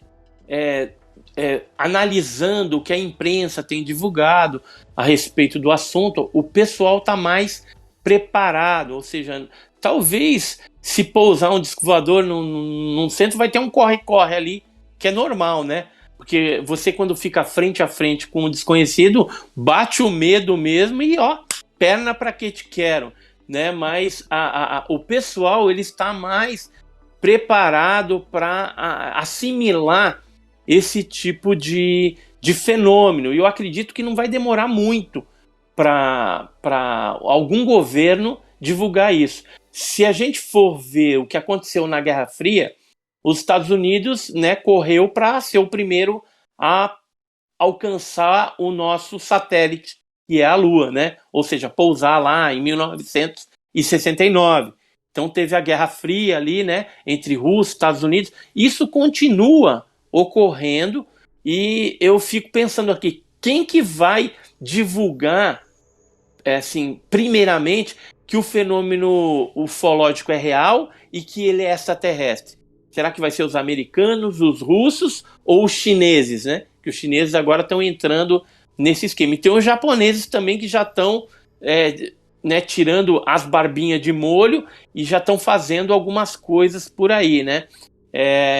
analisando o que a imprensa tem divulgado a respeito do assunto, o pessoal está mais preparado, ou seja, talvez se pousar um disco voador num centro vai ter um corre-corre ali, que é normal, né? Porque você, quando fica frente a frente com um desconhecido, bate o medo mesmo e perna pra que te quero, né? Mas o pessoal, ele está mais preparado para assimilar esse tipo de fenômeno. E eu acredito que não vai demorar muito para algum governo divulgar isso. Se a gente for ver o que aconteceu na Guerra Fria, os Estados Unidos, né, correu para ser o primeiro a alcançar o nosso satélite, que é a Lua, né? Ou seja, pousar lá em 1969. Então teve a Guerra Fria ali, né, entre Rússia e Estados Unidos. Isso continua ocorrendo e eu fico pensando aqui, quem que vai divulgar, assim, primeiramente, que o fenômeno ufológico é real e que ele é extraterrestre? Será que vai ser os americanos, os russos ou os chineses, né? Que os chineses agora estão entrando nesse esquema. E tem os japoneses também que já estão né, tirando as barbinhas de molho e já estão fazendo algumas coisas por aí, né?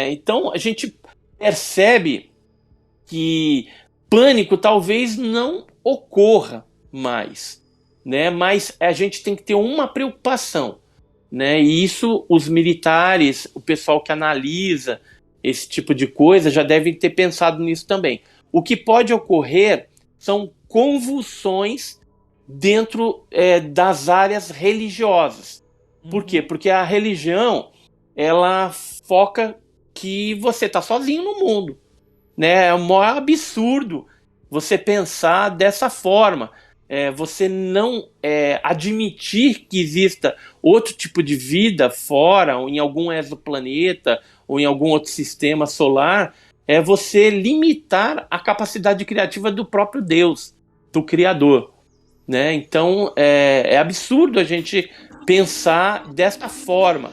Então a gente percebe que pânico talvez não ocorra mais, né? Mas a gente tem que ter uma preocupação, né? E isso os militares, o pessoal que analisa esse tipo de coisa já devem ter pensado nisso também. O que pode ocorrer são convulsões dentro das áreas religiosas. Por quê? Porque a religião, ela foca que você está sozinho no mundo, né? É o maior absurdo você pensar dessa forma. Você não admitir que exista outro tipo de vida fora, ou em algum exoplaneta, ou em algum outro sistema solar, é você limitar a capacidade criativa do próprio Deus, do Criador, né? Então é absurdo a gente pensar desta forma.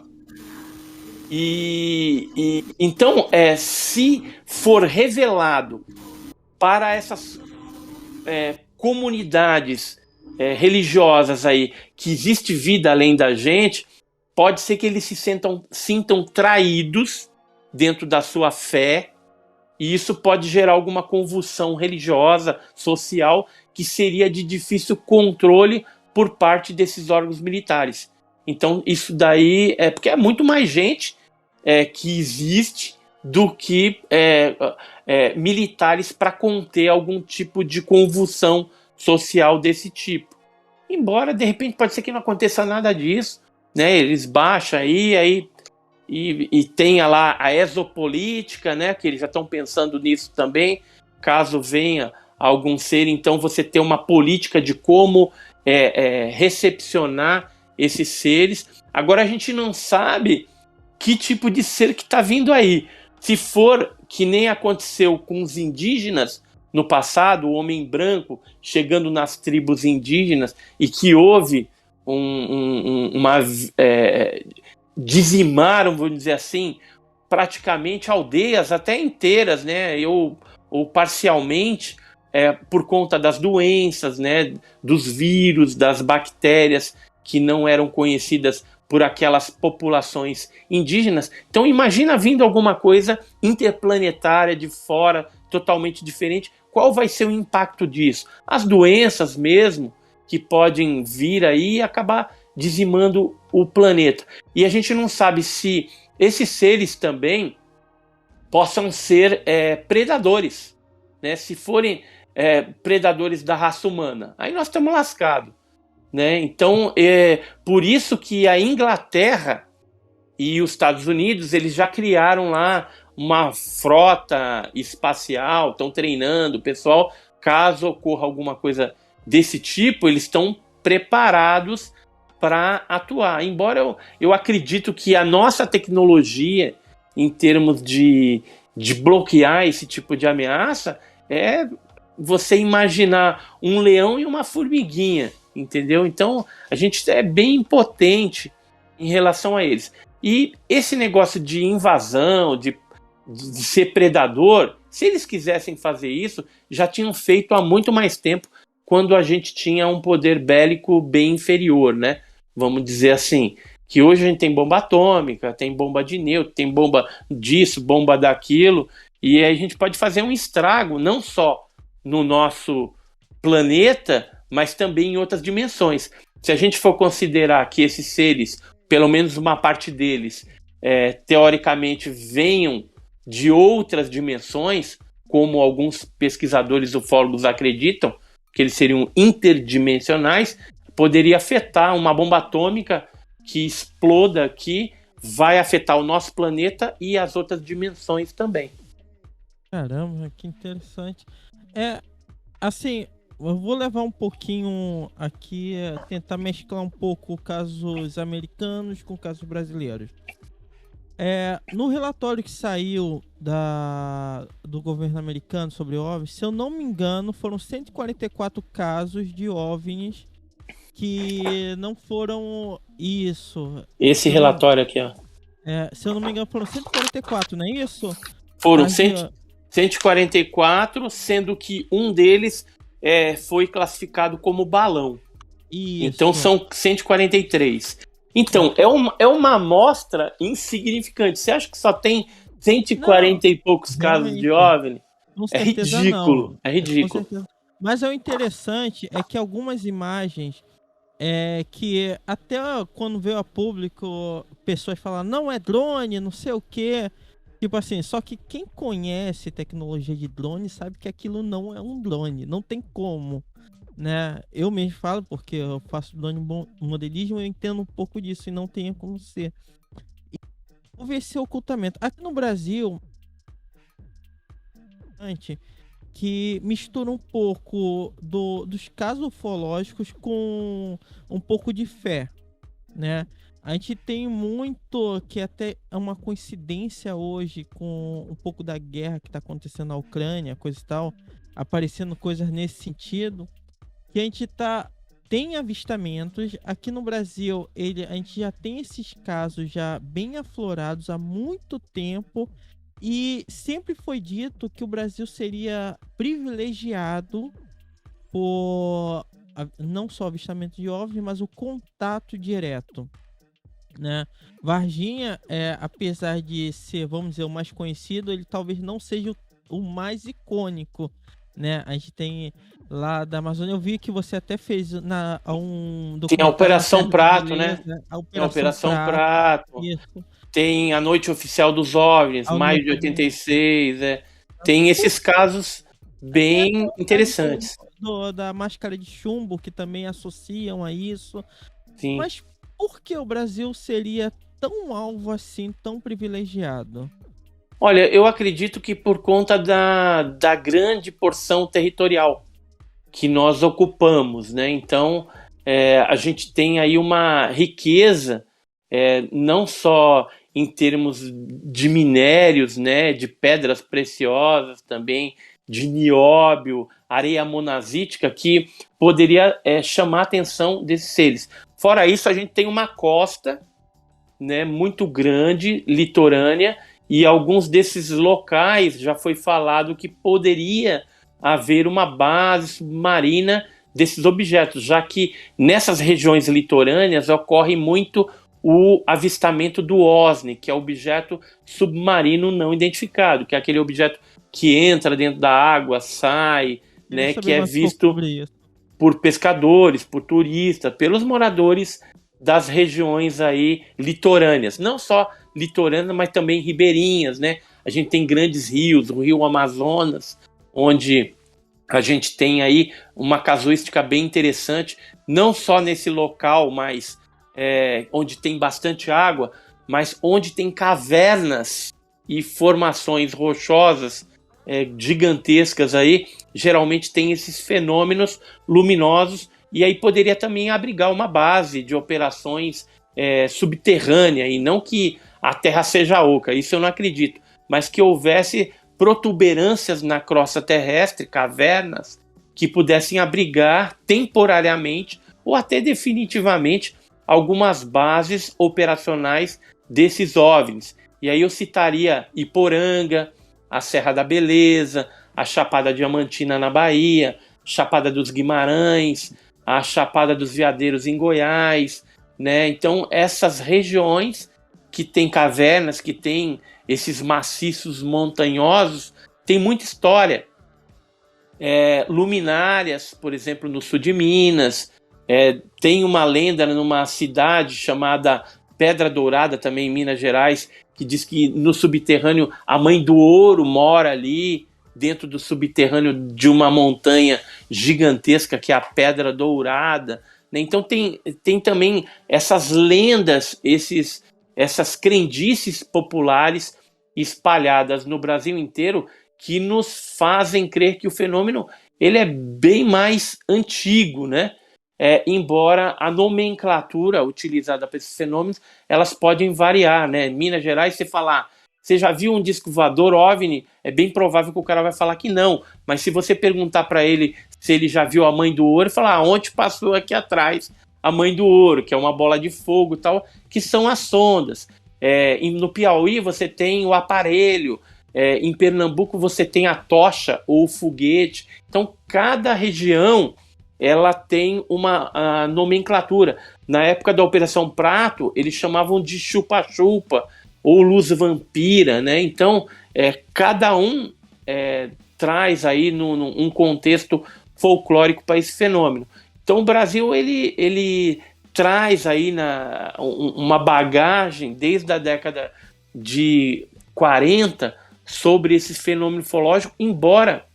Então, se for revelado para essas comunidades religiosas aí que existe vida além da gente, pode ser que eles se sintam traídos dentro da sua fé, e isso pode gerar alguma convulsão religiosa, social, que seria de difícil controle por parte desses órgãos militares. Então, isso daí é porque é muito mais gente que existe do que militares para conter algum tipo de convulsão social desse tipo. Embora, de repente, pode ser que não aconteça nada disso, né? Eles baixam aí e tenha lá a exopolítica, né? Que eles já estão pensando nisso também, caso venha algum ser, então você ter uma política de como recepcionar esses seres. Agora a gente não sabe que tipo de ser que está vindo aí. Se for que nem aconteceu com os indígenas no passado, o homem branco chegando nas tribos indígenas e que houve dizimaram, vamos dizer assim, praticamente aldeias até inteiras, né? Ou parcialmente, por conta das doenças, né? Dos vírus, das bactérias que não eram conhecidas por aquelas populações indígenas. Então imagina vindo alguma coisa interplanetária de fora, totalmente diferente. Qual vai ser o impacto disso? As doenças mesmo, que podem vir aí e acabar dizimando o planeta. E a gente não sabe se esses seres também possam ser predadores, né? Se forem predadores da raça humana, aí nós estamos lascados, né? Então, por isso que a Inglaterra e os Estados Unidos, eles já criaram lá uma frota espacial, estão treinando o pessoal, caso ocorra alguma coisa desse tipo, eles estão preparados para atuar. Embora eu acredito que a nossa tecnologia, em termos de bloquear esse tipo de ameaça, é você imaginar um leão e uma formiguinha, entendeu? Então, a gente é bem impotente em relação a eles. E esse negócio de invasão, de ser predador, se eles quisessem fazer isso, já tinham feito há muito mais tempo, quando a gente tinha um poder bélico bem inferior, né? Vamos dizer assim, que hoje a gente tem bomba atômica, tem bomba de nêutron, tem bomba disso, bomba daquilo, e aí a gente pode fazer um estrago, não só no nosso planeta, mas também em outras dimensões. Se a gente for considerar que esses seres, pelo menos uma parte deles, teoricamente venham de outras dimensões, como alguns pesquisadores ufólogos acreditam, que eles seriam interdimensionais, poderia afetar uma bomba atômica que exploda aqui, vai afetar o nosso planeta e as outras dimensões também. Caramba, que interessante. Assim, eu vou levar um pouquinho aqui, tentar mesclar um pouco casos americanos com casos brasileiros. No relatório que saiu do governo americano sobre OVNIs, se eu não me engano, foram 144 casos de OVNIs que não foram isso. Esse relatório aqui, ó. Se eu não me engano, foram 144, não é isso? Foram 144, sendo que um deles foi classificado como balão. Isso. Então são 143. Então, é uma amostra insignificante. Você acha que só tem 140 e poucos casos de OVNI? É ridículo. Não. É ridículo. Mas o interessante é que algumas imagens que até quando veio a público, pessoas falaram, não é drone, não sei o quê. Tipo assim, só que quem conhece tecnologia de drone sabe que aquilo não é um drone. Não tem como. Né? Eu mesmo falo, porque eu faço drone modelismo, eu entendo um pouco disso e não tem como ser. E houve esse ocultamento. Aqui no Brasil, que mistura um pouco dos casos ufológicos com um pouco de fé, né? A gente tem muito, que até é uma coincidência hoje com um pouco da guerra que está acontecendo na Ucrânia, coisa e tal, aparecendo coisas nesse sentido, que a gente tem avistamentos. Aqui no Brasil, a gente já tem esses casos já bem aflorados há muito tempo, e sempre foi dito que o Brasil seria privilegiado por não só avistamento de OVNI, mas o contato direto, né? Varginha, apesar de ser, vamos dizer, o mais conhecido, ele talvez não seja o mais icônico, né? A gente tem lá da Amazônia, eu vi que você até fez um Tem a documentário Operação Terra da Prato, né? Beleza, a Tem a Operação Operação Prato, Prato, isso, tem a Noite Oficial dos OVNIs, ao maio de noite 86, tem esses casos tem até bem o caso interessantes. da máscara de chumbo, que também associam a isso. Sim. Mas por que o Brasil seria tão alvo assim, tão privilegiado? Olha, eu acredito que por conta da grande porção territorial que nós ocupamos, né? Então, a gente tem aí uma riqueza, não só em termos de minérios, né? De pedras preciosas também, de nióbio, areia monazítica, que poderia chamar a atenção desses seres. Fora isso, a gente tem uma costa, né, muito grande, litorânea, e alguns desses locais já foi falado que poderia haver uma base submarina desses objetos, já que nessas regiões litorâneas ocorre muito o avistamento do OSNI, que é o objeto submarino não identificado, que é aquele objeto que entra dentro da água, sai, né, que é visto por pescadores, por turistas, pelos moradores das regiões aí litorâneas, não só litorâneas, mas também ribeirinhas, né? A gente tem grandes rios, o Rio Amazonas, onde a gente tem aí uma casuística bem interessante, não só nesse local, mas onde tem bastante água, mas onde tem cavernas e formações rochosas gigantescas aí, geralmente tem esses fenômenos luminosos, e aí poderia também abrigar uma base de operações subterrânea, e não que a Terra seja oca, isso eu não acredito, mas que houvesse protuberâncias na crosta terrestre, cavernas, que pudessem abrigar temporariamente ou até definitivamente algumas bases operacionais desses OVNIs. E aí eu citaria Iporanga, a Serra da Beleza, a Chapada Diamantina na Bahia, Chapada dos Guimarães, a Chapada dos Veadeiros em Goiás, né? Então essas regiões que tem cavernas, que tem esses maciços montanhosos, tem muita história. Luminárias, por exemplo, no sul de Minas, tem uma lenda numa cidade chamada Pedra Dourada, também em Minas Gerais, que diz que no subterrâneo a Mãe do Ouro mora ali, dentro do subterrâneo de uma montanha gigantesca que é a Pedra Dourada. Então tem também essas lendas, essas crendices populares espalhadas no Brasil inteiro, que nos fazem crer que o fenômeno ele é bem mais antigo, né? Embora a nomenclatura utilizada para esses fenômenos, elas podem variar, né? Em Minas Gerais, você já viu um disco voador OVNI? É bem provável que o cara vai falar que não, mas se você perguntar para ele se ele já viu a Mãe do Ouro, ele fala, onde passou aqui atrás a Mãe do Ouro, que é uma bola de fogo e tal, que são as sondas. No Piauí você tem o aparelho, em Pernambuco você tem a tocha ou o foguete. Então cada região ela tem uma nomenclatura. Na época da Operação Prato, eles chamavam de chupa-chupa ou luz vampira, né? Então cada um traz aí um contexto folclórico para esse fenômeno. Então o Brasil ele traz aí uma bagagem desde a década de 40 sobre esse fenômeno ufológico, embora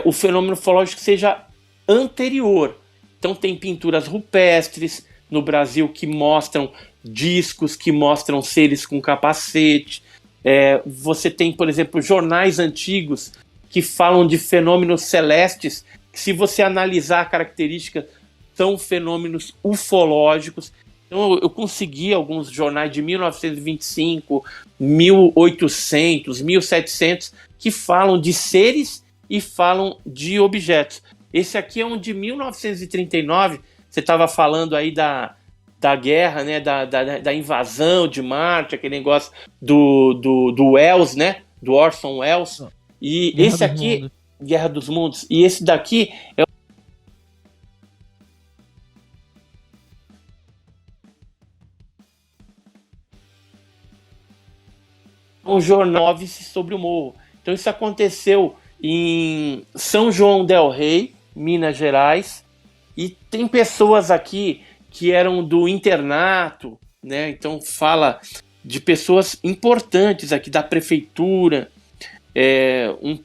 o fenômeno ufológico seja anterior. Então tem pinturas rupestres no Brasil que mostram discos, que mostram seres com capacete. Você tem, por exemplo, jornais antigos que falam de fenômenos celestes, que se você analisar a característica, são fenômenos ufológicos. Então eu consegui alguns jornais de 1925, 1800, 1700, que falam de seres e falam de objetos. Esse aqui é um de 1939, você estava falando aí da guerra, né, da invasão de Marte, aquele negócio do Wells, né, do Orson Welles. E Guerra esse aqui, Guerra dos Mundos, e esse daqui é um jornal sobre o morro. Então isso aconteceu em São João del Rei, Minas Gerais, e tem pessoas aqui que eram do internato, né? Então fala de pessoas importantes aqui da prefeitura, um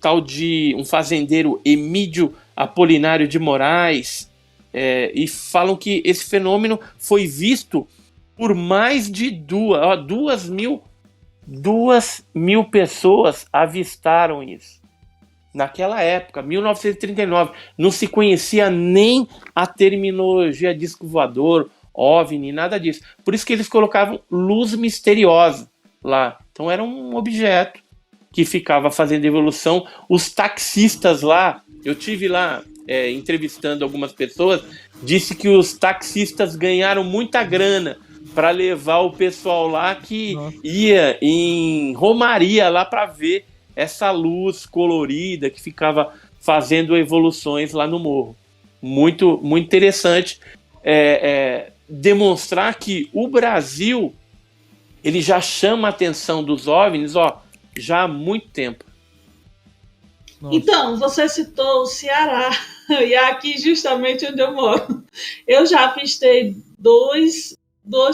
fazendeiro Emídio Apolinário de Moraes, e falam que esse fenômeno foi visto por mais de 2.000 pessoas avistaram isso. Naquela época, 1939, não se conhecia nem a terminologia disco voador, OVNI, nada disso. Por isso que eles colocavam luz misteriosa lá. Então era um objeto que ficava fazendo evolução. Os taxistas lá, eu tive lá entrevistando algumas pessoas, disse que os taxistas ganharam muita grana para levar o pessoal lá que ia em romaria lá para ver essa luz colorida que ficava fazendo evoluções lá no morro. Muito, muito interessante demonstrar que o Brasil ele já chama a atenção dos OVNIs já há muito tempo. Nossa. Então, você citou o Ceará, e é aqui justamente onde eu moro. Eu já avistei dois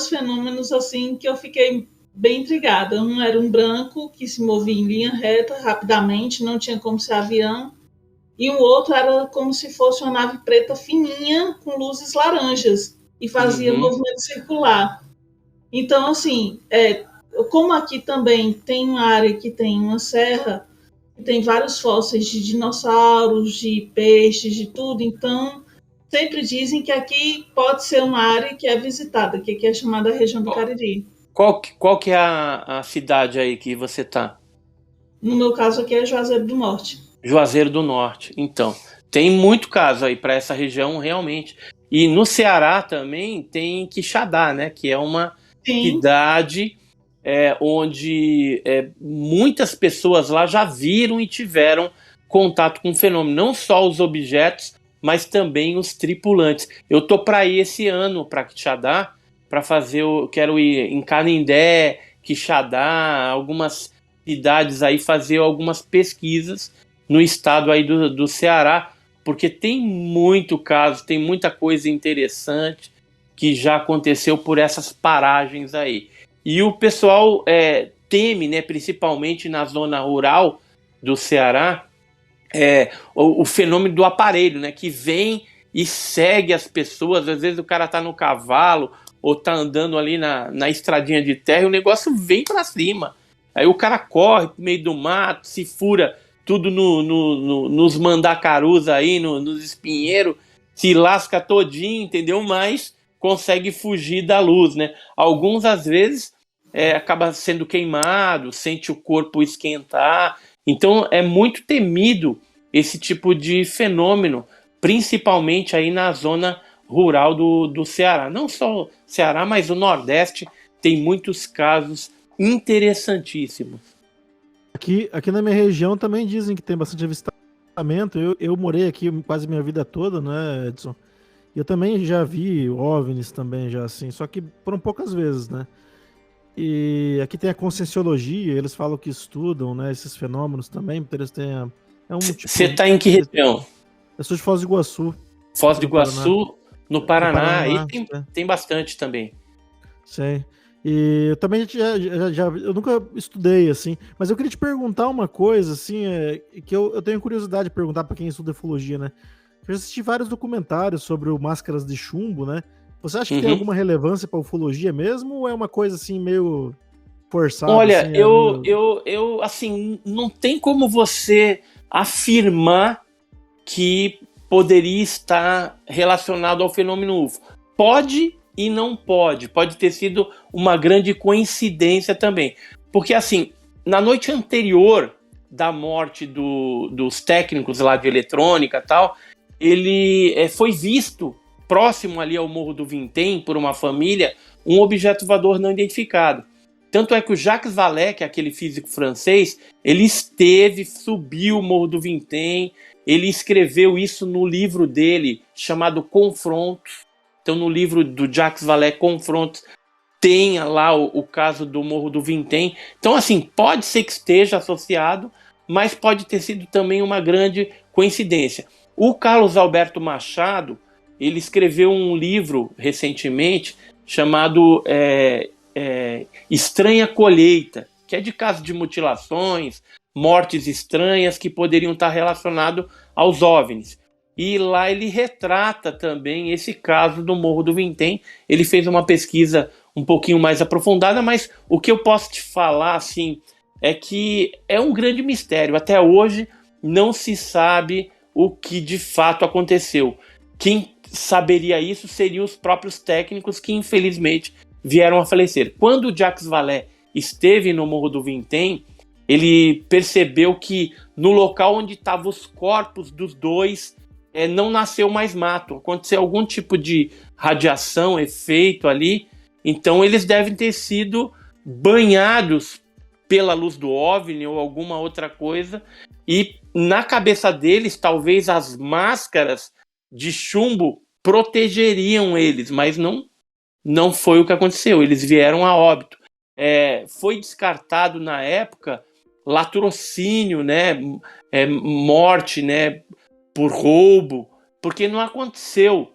fenômenos assim que eu fiquei bem intrigada. Um era um branco que se movia em linha reta rapidamente, não tinha como ser avião, e um outro era como se fosse uma nave preta fininha com luzes laranjas e fazia movimento circular. Então, assim, como aqui também tem uma área que tem uma serra, tem vários fósseis de dinossauros, de peixes, de tudo, então sempre dizem que aqui pode ser uma área que é visitada, que aqui é chamada região do Cariri. Qual que é a cidade aí que você está? No meu caso aqui é Juazeiro do Norte. Juazeiro do Norte, então. Tem muito caso aí para essa região, realmente. E no Ceará também tem Quixadá, né? Que é uma cidade onde muitas pessoas lá já viram e tiveram contato com o fenômeno. Não só os objetos, mas também os tripulantes. Eu tô para ir esse ano para Quixadá, para quero ir em Canindé, Quixadá, algumas cidades aí, fazer algumas pesquisas no estado aí do Ceará, porque tem muito caso, tem muita coisa interessante que já aconteceu por essas paragens aí. E o pessoal teme, né, principalmente na zona rural do Ceará, o fenômeno do aparelho, né, que vem e segue as pessoas. Às vezes o cara tá no cavalo ou tá andando ali na estradinha de terra e o negócio vem para cima. Aí o cara corre pro meio do mato, se fura tudo nos mandacarus aí, nos espinheiros, se lasca todinho, entendeu? Mas consegue fugir da luz, né? Alguns, às vezes, acaba sendo queimado, sente o corpo esquentar. Então, é muito temido esse tipo de fenômeno, principalmente aí na zona rural do Ceará. Não só o Ceará, mas o Nordeste tem muitos casos interessantíssimos. Aqui na minha região também dizem que tem bastante avistamento. Eu morei aqui quase minha vida toda, né, Edson? E eu também já vi OVNIs também, já assim, só que foram poucas vezes, né? E aqui tem a Conscienciologia, eles falam que estudam, né, esses fenômenos também, porque eles têm... Você tá em que região? Eu sou de Foz do Iguaçu. Foz do Iguaçu, no Paraná. Aí tem bastante também. Sim. E eu também eu nunca estudei, assim, mas eu queria te perguntar uma coisa, assim, que eu tenho curiosidade de perguntar para quem estuda ufologia, né? Eu já assisti vários documentários sobre o Máscaras de Chumbo, né? Você acha que tem alguma relevância para ufologia mesmo, ou é uma coisa, assim, meio forçada? Olha, assim, eu assim, não tem como você afirmar que poderia estar relacionado ao fenômeno UFO. Pode e não pode. Pode ter sido uma grande coincidência também. Porque, assim, na noite anterior da morte dos técnicos lá de eletrônica e tal, ele foi visto próximo ali ao Morro do Vintém, por uma família, um objeto voador não identificado. Tanto é que o Jacques Vallée, que é aquele físico francês, ele subiu o Morro do Vintém, ele escreveu isso no livro dele, chamado Confrontos. Então, no livro do Jacques Vallée, Confrontos, tem lá o caso do Morro do Vintém. Então, assim, pode ser que esteja associado, mas pode ter sido também uma grande coincidência. O Carlos Alberto Machado, ele escreveu um livro recentemente chamado Estranha Colheita, que é de casos de mutilações, mortes estranhas que poderiam estar relacionados aos OVNIs. E lá ele retrata também esse caso do Morro do Vintém. Ele fez uma pesquisa um pouquinho mais aprofundada, mas o que eu posso te falar assim, é que é um grande mistério. Até hoje não se sabe o que de fato aconteceu. Quem saberia isso seriam os próprios técnicos que infelizmente vieram a falecer. Quando o Jacques Vallée esteve no Morro do Vintém, ele percebeu que no local onde estavam os corpos dos dois não nasceu mais mato. Aconteceu algum tipo de radiação, efeito ali. Então eles devem ter sido banhados pela luz do OVNI ou alguma outra coisa. E na cabeça deles, talvez as máscaras de chumbo protegeriam eles, mas não foi o que aconteceu. Eles vieram a óbito. Foi descartado na época latrocínio, né? Morte, né? Por roubo, porque não aconteceu.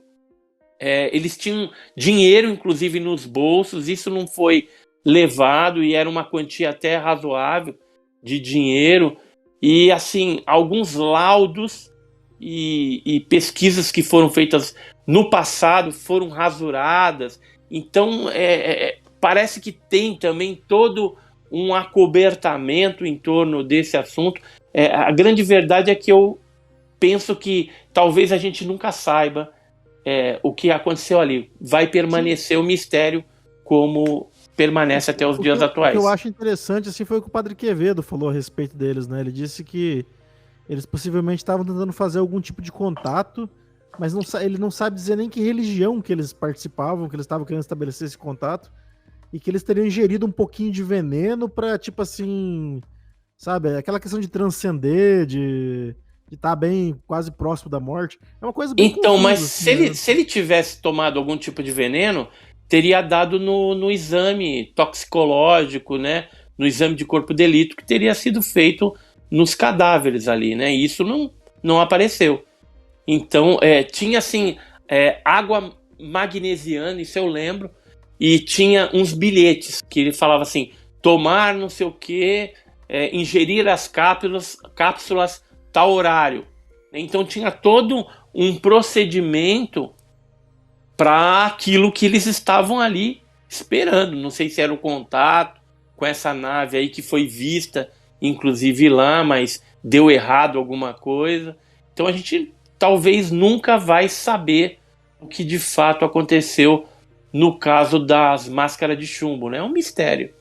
Eles tinham dinheiro, inclusive, nos bolsos, isso não foi levado e era uma quantia até razoável de dinheiro. E, assim, alguns laudos e pesquisas que foram feitas no passado foram rasuradas. Então, parece que tem também todo um acobertamento em torno desse assunto. A grande verdade é que eu penso que talvez a gente nunca saiba o que aconteceu ali. Vai permanecer o mistério como permanece até os dias atuais. O que eu acho interessante assim, foi o que o Padre Quevedo falou a respeito deles, né? Ele disse que eles possivelmente estavam tentando fazer algum tipo de contato, mas ele não sabe dizer nem que religião que eles participavam, que eles estavam querendo estabelecer esse contato, e que eles teriam ingerido um pouquinho de veneno pra, tipo assim, sabe? Aquela questão de transcender, de estar bem quase próximo da morte. É uma coisa bem então, confusa, mas assim, se ele tivesse tomado algum tipo de veneno, teria dado no exame toxicológico, né? No exame de corpo de delito que teria sido feito nos cadáveres ali, né? E isso não apareceu. Então, tinha assim, água magnesiana, isso eu lembro, e tinha uns bilhetes que ele falava assim, tomar não sei o que, ingerir as cápsulas tal horário. Então tinha todo um procedimento para aquilo que eles estavam ali esperando. Não sei se era o contato com essa nave aí que foi vista, inclusive lá, mas deu errado alguma coisa. Então a gente talvez nunca vai saber o que de fato aconteceu no caso das máscaras de chumbo, né? É um mistério.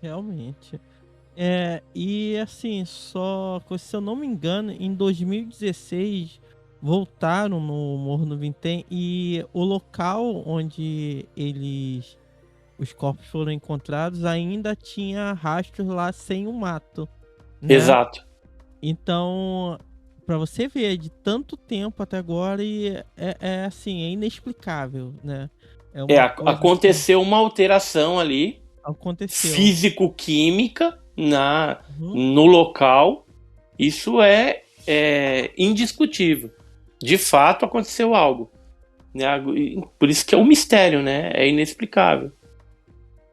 Realmente. E assim, se eu não me engano, em 2016 voltaram no Morro do Vintém e o local onde os corpos foram encontrados ainda tinha rastros lá sem o mato, né? Exato. Então, pra você ver, de tanto tempo até agora, e assim, é inexplicável, né? Aconteceu uma alteração ali, físico-química no local. Isso é indiscutível. De fato aconteceu algo, né? Por isso que é um mistério, né? É inexplicável.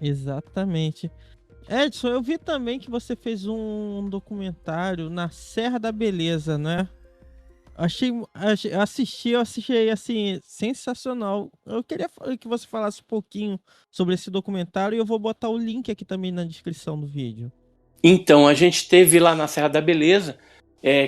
Exatamente. Edson, eu vi também que você fez um documentário na Serra da Beleza, né? Eu achei assim, sensacional. Eu queria que você falasse um pouquinho sobre esse documentário e eu vou botar o link aqui também na descrição do vídeo. Então, a gente teve lá na Serra da Beleza,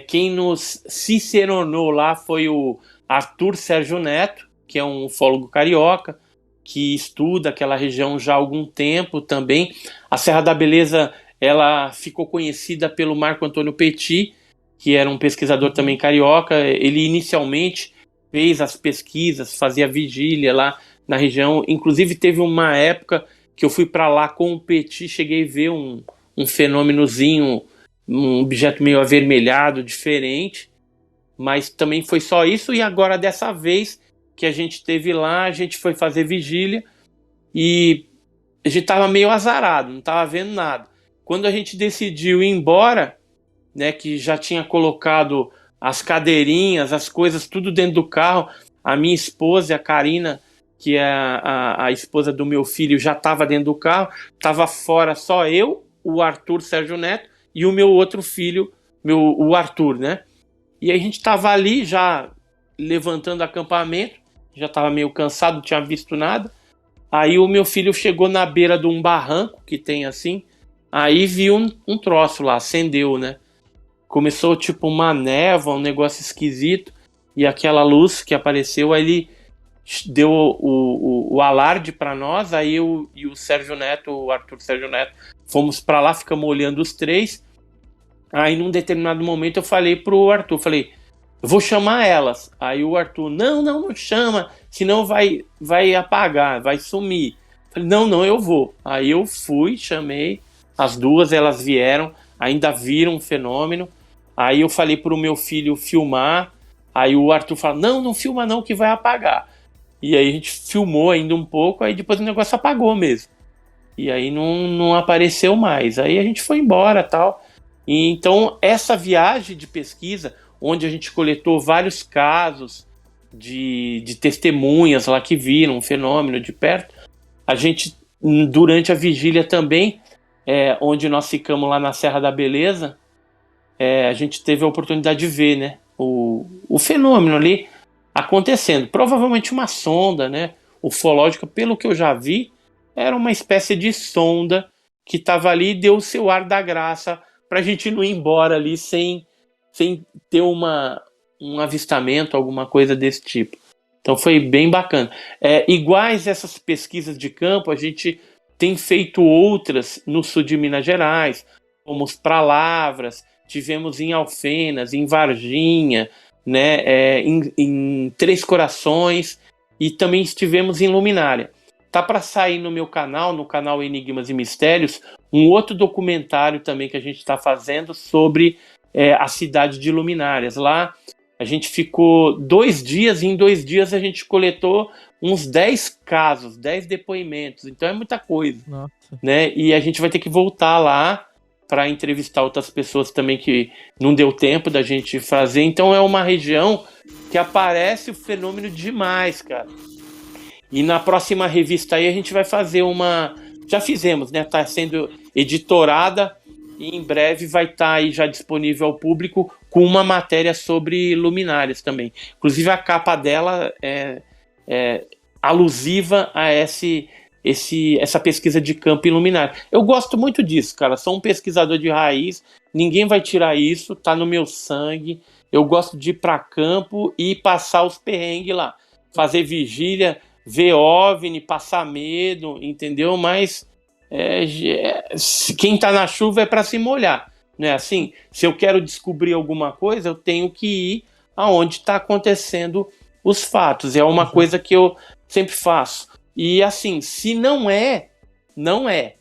quem nos ciceronou lá foi o Arthur Sérgio Neto, que é um ufólogo carioca, que estuda aquela região já há algum tempo também. A Serra da Beleza, ela ficou conhecida pelo Marco Antônio Petit, que era um pesquisador também carioca. Ele inicialmente fez as pesquisas, fazia vigília lá na região. Inclusive teve uma época que eu fui para lá com o Petit, cheguei a ver um fenômenozinho, um objeto meio avermelhado, diferente, mas também foi só isso. E agora dessa vez que a gente esteve lá, a gente foi fazer vigília e a gente estava meio azarado, não estava vendo nada. quando a gente decidiu ir embora, né, que já tinha colocado as cadeirinhas, as coisas, tudo dentro do carro, a minha esposa, a Karina, que é a esposa do meu filho, já estava dentro do carro, estava fora só eu, o Arthur Sérgio Neto e o meu outro filho, o Arthur, né? E aí a gente estava ali já levantando acampamento, já estava meio cansado, não tinha visto nada. Aí o meu filho chegou na beira de um barranco que tem assim, aí viu um troço lá, acendeu, né? Começou tipo uma névoa, um negócio esquisito, e aquela luz que apareceu, aí ele deu o alarde para nós, aí eu e o Sérgio Neto, o Arthur Sérgio Neto, fomos para lá, ficamos olhando os três. Aí num determinado momento eu falei pro Arthur, falei, vou chamar elas. Aí o Arthur, não chama, senão vai apagar, vai sumir. Falei, não, eu vou. Aí eu fui, chamei as duas, elas vieram, ainda viram um fenômeno. Aí eu falei pro meu filho filmar, aí o Arthur falou, não filma não que vai apagar. E aí a gente filmou ainda um pouco, aí depois o negócio apagou mesmo. E aí não apareceu mais. Aí a gente foi embora e tal. E então essa viagem de pesquisa, onde a gente coletou vários casos de testemunhas lá que viram um fenômeno de perto, a gente, durante a vigília também, onde nós ficamos lá na Serra da Beleza, a gente teve a oportunidade de ver, né, o fenômeno ali acontecendo. Provavelmente uma sonda, né, ufológica, pelo que eu já vi, era uma espécie de sonda que estava ali e deu o seu ar da graça para a gente não ir embora ali sem ter um avistamento, alguma coisa desse tipo. Então foi bem bacana. Iguais essas pesquisas de campo, a gente tem feito outras no sul de Minas Gerais, fomos para Lavras, tivemos em Alfenas, em Varginha, né, em Três Corações, e também estivemos em Luminária. Tá para sair no meu canal, no canal Enigmas e Mistérios, um outro documentário também que a gente está fazendo sobre a cidade de Luminárias. Lá a gente ficou 2 dias, e em 2 dias a gente coletou uns 10 casos, 10 depoimentos, então é muita coisa. Nossa. Né? E a gente vai ter que voltar lá para entrevistar outras pessoas também que não deu tempo da gente fazer. Então é uma região que aparece o fenômeno demais, cara. E na próxima revista aí a gente vai fazer já fizemos, né? Tá sendo editorada e em breve vai estar aí já disponível ao público com uma matéria sobre luminárias também. Inclusive a capa dela é alusiva a essa pesquisa de campo em luminária. Eu gosto muito disso, cara. Sou um pesquisador de raiz, ninguém vai tirar isso, tá no meu sangue. Eu gosto de ir para campo e passar os perrengues lá. Fazer vigília, ver OVNI, passar medo, entendeu? Mas quem tá na chuva é para se molhar, não é assim? Se eu quero descobrir alguma coisa, eu tenho que ir aonde está acontecendo os fatos. É uma coisa que eu sempre faço. E assim, se não é, não é.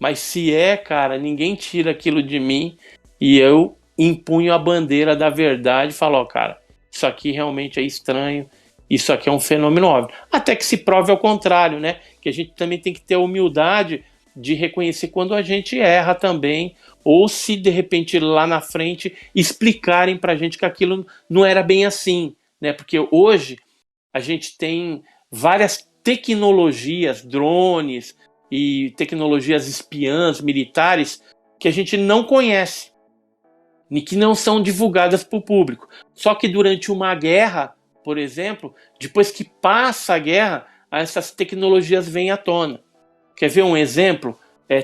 Mas se é, cara, ninguém tira aquilo de mim e eu empunho a bandeira da verdade e falo, ó, cara, isso aqui realmente é estranho. Isso aqui é um fenômeno óbvio. Até que se prove ao contrário, né? Que a gente também tem que ter a humildade de reconhecer quando a gente erra também, ou se de repente lá na frente explicarem pra gente que aquilo não era bem assim, né? Porque hoje a gente tem várias tecnologias, drones e tecnologias espiãs, militares, que a gente não conhece e que não são divulgadas para o público. Só que durante uma guerra, por exemplo, depois que passa a guerra, essas tecnologias vêm à tona. Quer ver um exemplo?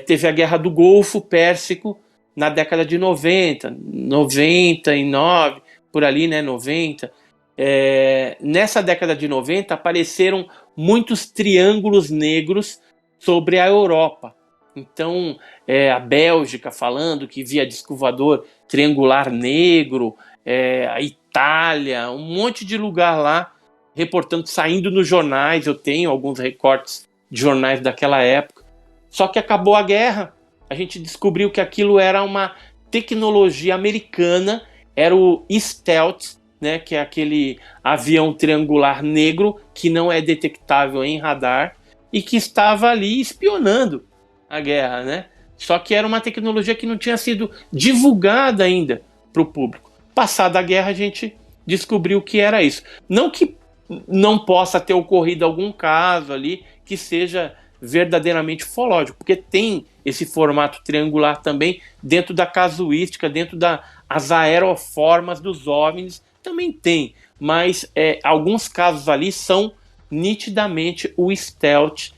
Teve a Guerra do Golfo Pérsico na década de 90, 99, por ali, né, 90. Nessa década de 90 apareceram muitos triângulos negros sobre a Europa. Então, a Bélgica falando que via disco voador triangular negro, a Itália, um monte de lugar lá reportando, saindo nos jornais. Eu tenho alguns recortes de jornais daquela época. Só que acabou a guerra, a gente descobriu que aquilo era uma tecnologia americana, era o Stealth, né, que é aquele avião triangular negro que não é detectável em radar e que estava ali espionando a guerra, né? Só que era uma tecnologia que não tinha sido divulgada ainda para o público. Passada a guerra, a gente descobriu que era isso. Não que não possa ter ocorrido algum caso ali que seja verdadeiramente ufológico, porque tem esse formato triangular também dentro da casuística, dentro das aeroformas dos OVNIs, também tem, mas alguns casos ali são nitidamente o stealth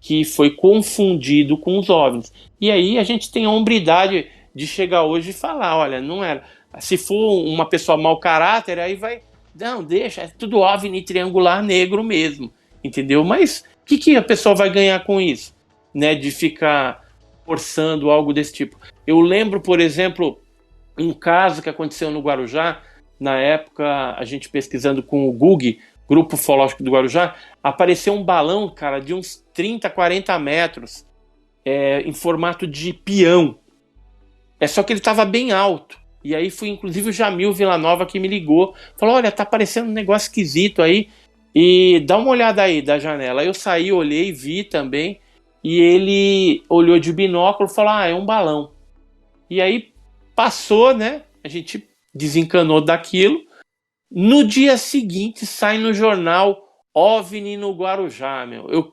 que foi confundido com os OVNIs. E aí a gente tem a hombridade de chegar hoje e falar, olha, não era. Se for uma pessoa mau caráter, aí vai, não, deixa, é tudo OVNI triangular negro mesmo, entendeu? Mas o que a pessoa vai ganhar com isso, né, de ficar forçando algo desse tipo? Eu lembro, por exemplo, um caso que aconteceu no Guarujá, na época, a gente pesquisando com o GUG, Grupo Ufológico do Guarujá, apareceu um balão, cara, de uns 30, 40 metros, em formato de peão. Só que ele estava bem alto. E aí foi inclusive o Jamil Villanova que me ligou. Falou, olha, tá aparecendo um negócio esquisito aí. E dá uma olhada aí da janela. Aí eu saí, olhei, vi também. E ele olhou de binóculo e falou, é um balão. E aí passou, né? A gente desencanou daquilo. No dia seguinte sai no jornal OVNI no Guarujá, meu. Eu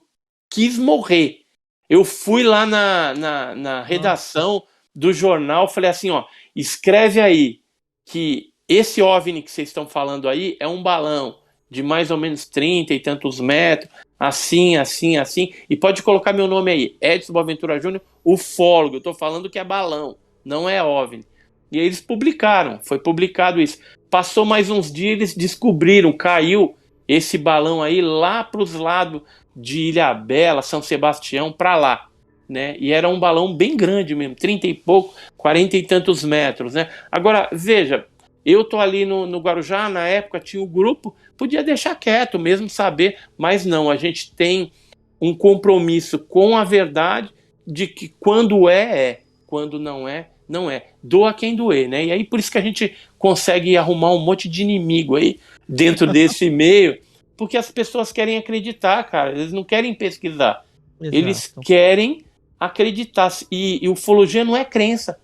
quis morrer. Eu fui lá na redação do jornal, falei assim, ó, escreve aí que esse OVNI que vocês estão falando aí é um balão de mais ou menos 30 e tantos metros, assim, assim, assim, e pode colocar meu nome aí, Edson Boaventura Júnior, ufólogo, eu tô falando que é balão, não é OVNI. E aí eles publicaram, foi publicado isso. Passou mais uns dias, eles descobriram, caiu esse balão aí lá para os lados de Ilhabela, São Sebastião, para lá, né? E era um balão bem grande mesmo, 30 e pouco, 40 e tantos metros, né? Agora, veja, eu tô ali no Guarujá, na época tinha o grupo, podia deixar quieto, mesmo saber, mas não, a gente tem um compromisso com a verdade de que quando é, quando não é, não é. Doa quem doer, né? E aí por isso que a gente consegue arrumar um monte de inimigo aí dentro desse meio, porque as pessoas querem acreditar, cara. Eles não querem pesquisar. Exato. Eles querem acreditar. E ufologia não é crença.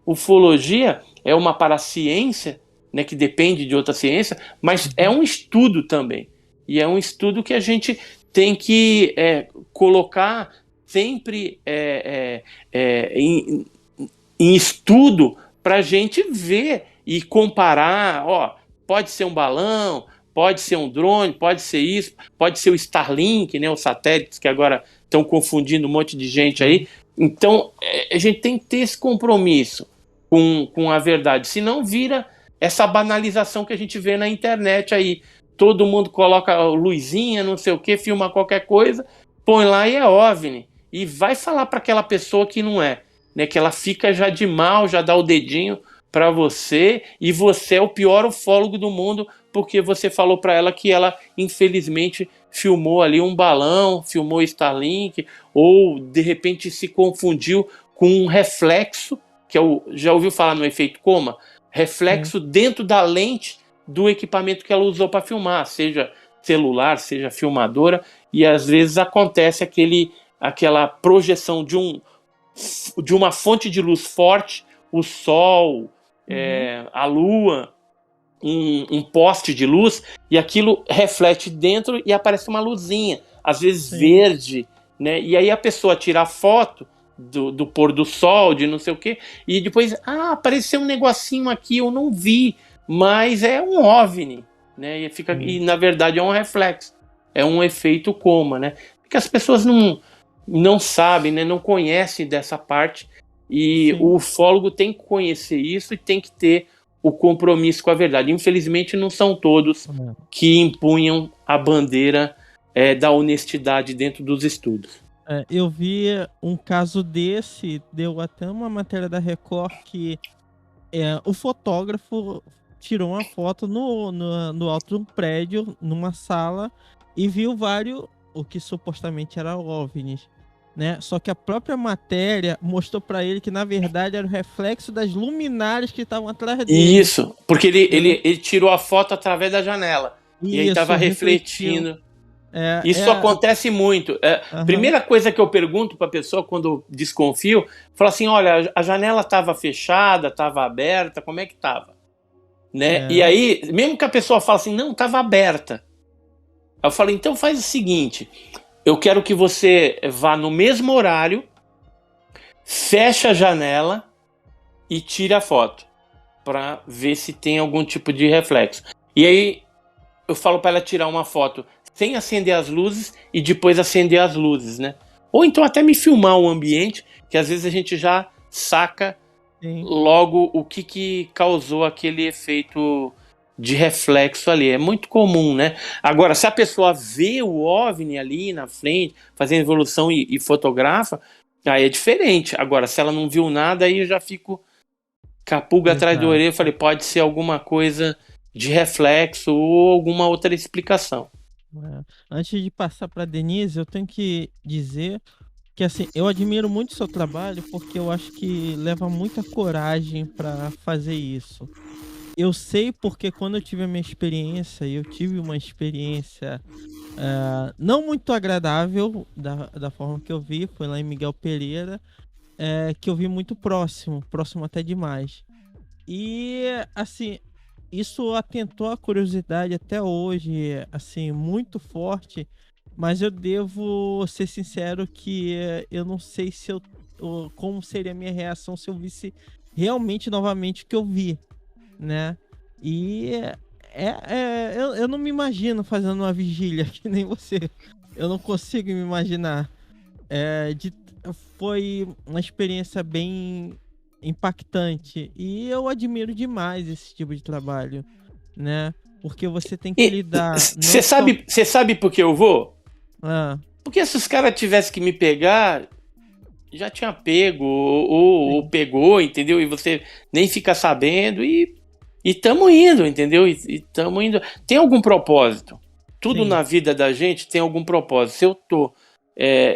Ufologia é uma paraciência, né, que depende de outra ciência, mas é um estudo também. E é um estudo que a gente tem que colocar sempre em estudo para a gente ver e comparar, ó, pode ser um balão, pode ser um drone, pode ser isso, pode ser o Starlink, né, os satélites que agora estão confundindo um monte de gente aí. Então, a gente tem que ter esse compromisso com a verdade, senão vira essa banalização que a gente vê na internet aí. Todo mundo coloca luzinha, não sei o que, filma qualquer coisa, põe lá e é OVNI. E vai falar para aquela pessoa que não é, né, que ela fica já de mal, já dá o dedinho para você, e você é o pior ufólogo do mundo porque você falou para ela que ela infelizmente filmou ali um balão, filmou Starlink, ou de repente se confundiu com um reflexo, que já ouviu falar no efeito coma? Reflexo dentro da lente do equipamento que ela usou para filmar, seja celular, seja filmadora, e às vezes acontece aquela projeção de uma fonte de luz forte, o sol, a lua, um poste de luz, e aquilo reflete dentro e aparece uma luzinha, às vezes verde, né? E aí a pessoa tira a foto do pôr do sol, de não sei o quê, e depois, apareceu um negocinho aqui, eu não vi, mas é um OVNI, né? E na verdade é um reflexo, é um efeito coma, né? Porque as pessoas não sabem, né? Não conhecem dessa parte, e o ufólogo tem que conhecer isso e tem que ter o compromisso com a verdade. Infelizmente não são todos que empunham a bandeira da honestidade dentro dos estudos. Eu vi um caso desse, deu até uma matéria da Record que o fotógrafo tirou uma foto no alto de um prédio, numa sala, e viu o que supostamente era OVNIs, né? Só que a própria matéria mostrou para ele que na verdade era o reflexo das luminárias que estavam atrás dele. Isso, porque ele tirou a foto através da janela. Isso, e aí estava refletindo. Isso acontece muito. Primeira coisa que eu pergunto para a pessoa quando eu desconfio, falo assim, olha, a janela estava fechada, estava aberta, como é que estava? Né? E aí, mesmo que a pessoa fale assim, não, estava aberta. Eu falo, então faz o seguinte, eu quero que você vá no mesmo horário, feche a janela e tire a foto, para ver se tem algum tipo de reflexo. E aí, eu falo para ela tirar uma foto sem acender as luzes e depois acender as luzes, né? Ou então até me filmar o ambiente, que às vezes a gente já saca logo o que causou aquele efeito de reflexo ali. É muito comum, né? Agora, se a pessoa vê o OVNI ali na frente, fazendo evolução e fotografa, aí é diferente. Agora, se ela não viu nada, aí eu já fico com a pulga atrás da orelha. Eu falei, pode ser alguma coisa de reflexo ou alguma outra explicação. Antes de passar para Denise, eu tenho que dizer que assim, eu admiro muito o seu trabalho porque eu acho que leva muita coragem para fazer isso. Eu sei porque quando eu tive a minha experiência, eu tive uma experiência não muito agradável da forma que eu vi, foi lá em Miguel Pereira, que eu vi muito próximo até demais. E assim, isso atentou a curiosidade até hoje, assim, muito forte, mas eu devo ser sincero que eu não sei se como seria a minha reação se eu visse realmente novamente o que eu vi, né? E eu não me imagino fazendo uma vigília que nem você. Eu não consigo me imaginar. Foi uma experiência bem impactante e eu admiro demais esse tipo de trabalho, né? Porque você tem que lidar. Você sabe por que eu vou? Porque se os caras tivessem que me pegar, já tinha pego ou pegou, entendeu? E você nem fica sabendo e tamo indo, entendeu? E tamo indo. Tem algum propósito? Tudo na vida da gente tem algum propósito. Se eu tô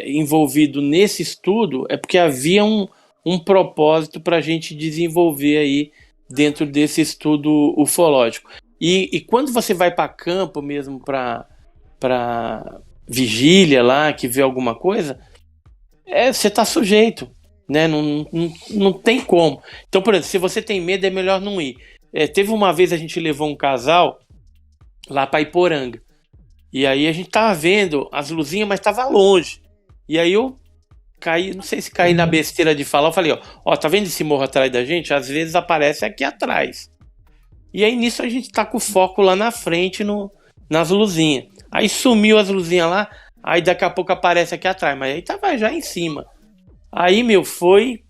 envolvido nesse estudo, é porque havia um propósito para a gente desenvolver aí dentro desse estudo ufológico. E quando você vai para campo mesmo, para vigília lá, que vê alguma coisa, você está sujeito, né? Não tem como. Então, por exemplo, se você tem medo, é melhor não ir. Teve uma vez a gente levou um casal lá para Iporanga. E aí a gente tava vendo as luzinhas, mas tava longe. E aí eu caí, não sei se caí na besteira de falar, eu falei, ó, tá vendo esse morro atrás da gente? Às vezes aparece aqui atrás. E aí nisso a gente tá com o foco lá na frente, nas luzinhas. Aí sumiu as luzinhas lá, aí daqui a pouco aparece aqui atrás, mas aí tava já em cima. Aí, foi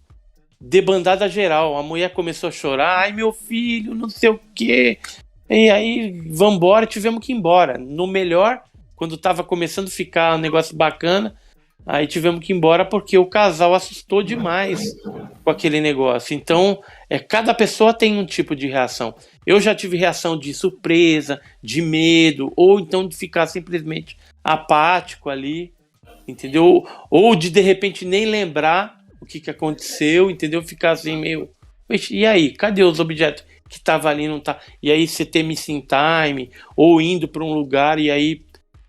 debandada geral. A mulher começou a chorar, ai meu filho, não sei o quê. E aí, vambora, tivemos que ir embora. No melhor, quando tava começando a ficar um negócio bacana, aí tivemos que ir embora porque o casal assustou demais com aquele negócio. Então, cada pessoa tem um tipo de reação. Eu já tive reação de surpresa, de medo, ou então de ficar simplesmente apático ali, entendeu? Ou de repente nem lembrar o que aconteceu, entendeu? Ficar assim meio... E aí, cadê os objetos que estavam ali, não tá? E aí você ter missing time, ou indo para um lugar e aí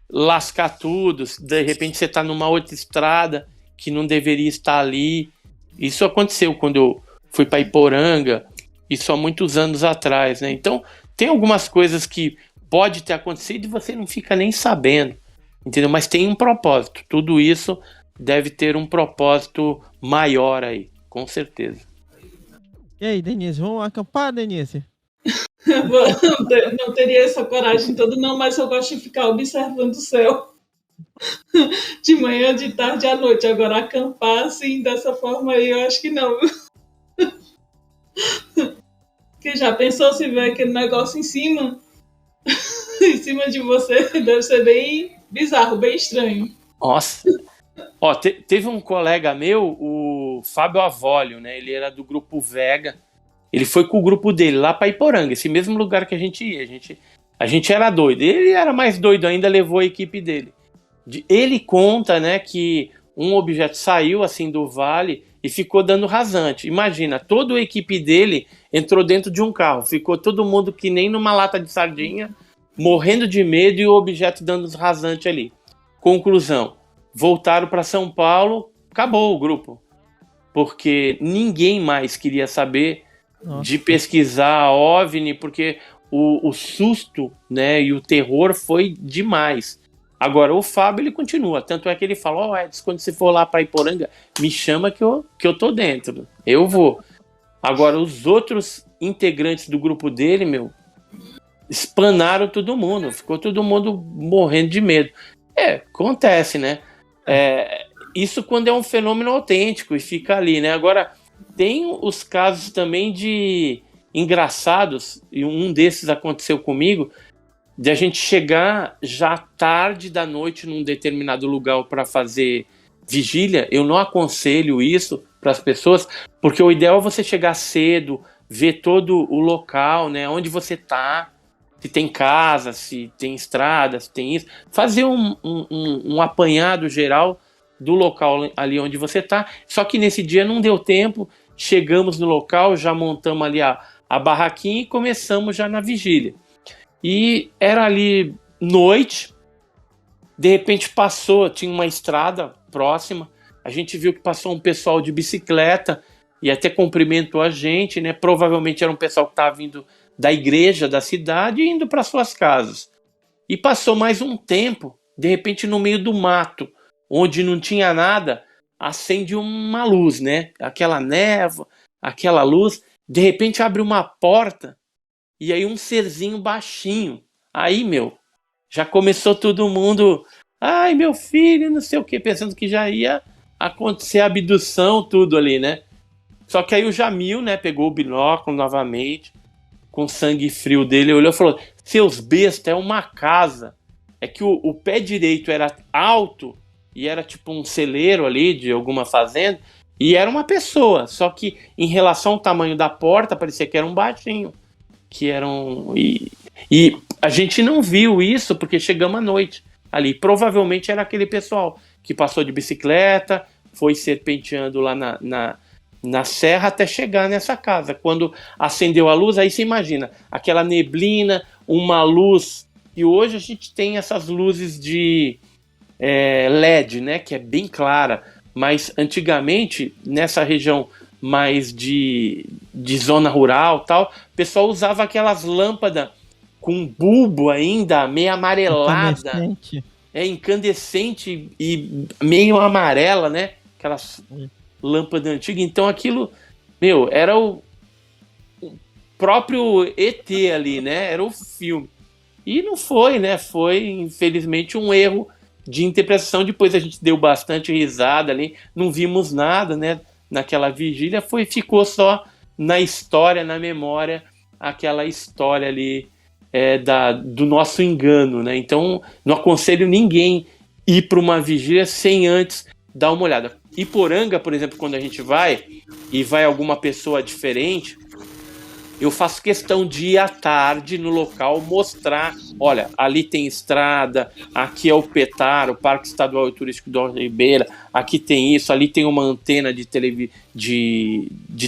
lascar tudo, de repente você tá numa outra estrada que não deveria estar ali. Isso aconteceu quando eu fui para Iporanga, isso há muitos anos atrás, né? Então, tem algumas coisas que pode ter acontecido e você não fica nem sabendo, entendeu? Mas tem um propósito. Tudo isso deve ter um propósito maior aí, com certeza. E aí, Denise, vamos acampar, Denise? Não teria essa coragem toda, não, mas eu gosto de ficar observando o céu de manhã, de tarde à noite. Agora, acampar assim, dessa forma aí, eu acho que não. Porque já pensou se vê aquele negócio em cima de você? Deve ser bem bizarro, bem estranho. Nossa! Ó, teve um colega meu, o Fábio Avolio, né? Ele era do grupo Vega. Ele foi com o grupo dele lá para Iporanga, esse mesmo lugar que a gente ia. A gente era doido. Ele era mais doido ainda, levou a equipe dele. Ele conta, né, que um objeto saiu assim do vale e ficou dando rasante. Imagina, toda a equipe dele entrou dentro de um carro. Ficou todo mundo que nem numa lata de sardinha, morrendo de medo e o objeto dando rasante ali. Conclusão, voltaram para São Paulo, acabou o grupo. Porque ninguém mais queria saber de pesquisar a OVNI, porque o susto, né, e o terror foi demais. Agora, o Fábio, ele continua. Tanto é que ele fala, Edson, quando você for lá para Iporanga, me chama que eu tô dentro. Eu vou. Agora, os outros integrantes do grupo dele, espanaram todo mundo. Ficou todo mundo morrendo de medo. Acontece, né? Isso quando é um fenômeno autêntico e fica ali, né? Agora, tem os casos também de engraçados, e um desses aconteceu comigo, de a gente chegar já tarde da noite num determinado lugar para fazer vigília. Eu não aconselho isso para as pessoas, porque o ideal é você chegar cedo, ver todo o local, né? Onde você tá, se tem casa, se tem estrada, se tem isso. Fazer um apanhado geral do local ali onde você tá. Só que nesse dia não deu tempo, chegamos no local, já montamos ali a barraquinha e começamos já na vigília. E era ali noite, de repente tinha uma estrada próxima, a gente viu que passou um pessoal de bicicleta e até cumprimentou a gente, né? Provavelmente era um pessoal que estava vindo da igreja da cidade e indo para suas casas. E passou mais um tempo, de repente no meio do mato, onde não tinha nada, acende uma luz, né? Aquela névoa, aquela luz, de repente abre uma porta e aí um serzinho baixinho. Aí, já começou todo mundo, ai, meu filho, não sei o que, pensando que já ia acontecer a abdução, tudo ali, né? Só que aí o Jamil, né, pegou o binóculo novamente, com sangue frio dele, olhou e falou, seus bestas, é uma casa. É que o pé direito era alto e era tipo um celeiro ali de alguma fazenda, e era uma pessoa, só que em relação ao tamanho da porta, parecia que era um baixinho. E a gente não viu isso porque chegamos à noite ali. Provavelmente era aquele pessoal que passou de bicicleta, foi serpenteando lá na serra até chegar nessa casa. Quando acendeu a luz, aí você imagina aquela neblina, uma luz. E hoje a gente tem essas luzes de LED, né, que é bem clara. Mas antigamente, nessa região mais de zona rural tal, o pessoal usava aquelas lâmpadas com bulbo ainda, meio amarelada, incandescente e meio amarela, né? Aquelas lâmpadas antigas. Então aquilo, era o próprio ET ali, né? Era o filme. E não foi, né? Foi, infelizmente, um erro de interpretação. Depois a gente deu bastante risada ali, não vimos nada, né? Naquela vigília, ficou só na história, na memória, aquela história ali do nosso engano, né? Então, não aconselho ninguém ir para uma vigília sem antes dar uma olhada. Iporanga, por exemplo, quando a gente vai, e vai alguma pessoa diferente, eu faço questão de ir à tarde no local, mostrar, olha, ali tem estrada, aqui é o PETAR, o Parque Estadual e Turístico do Ribeira, aqui tem isso, ali tem uma antena de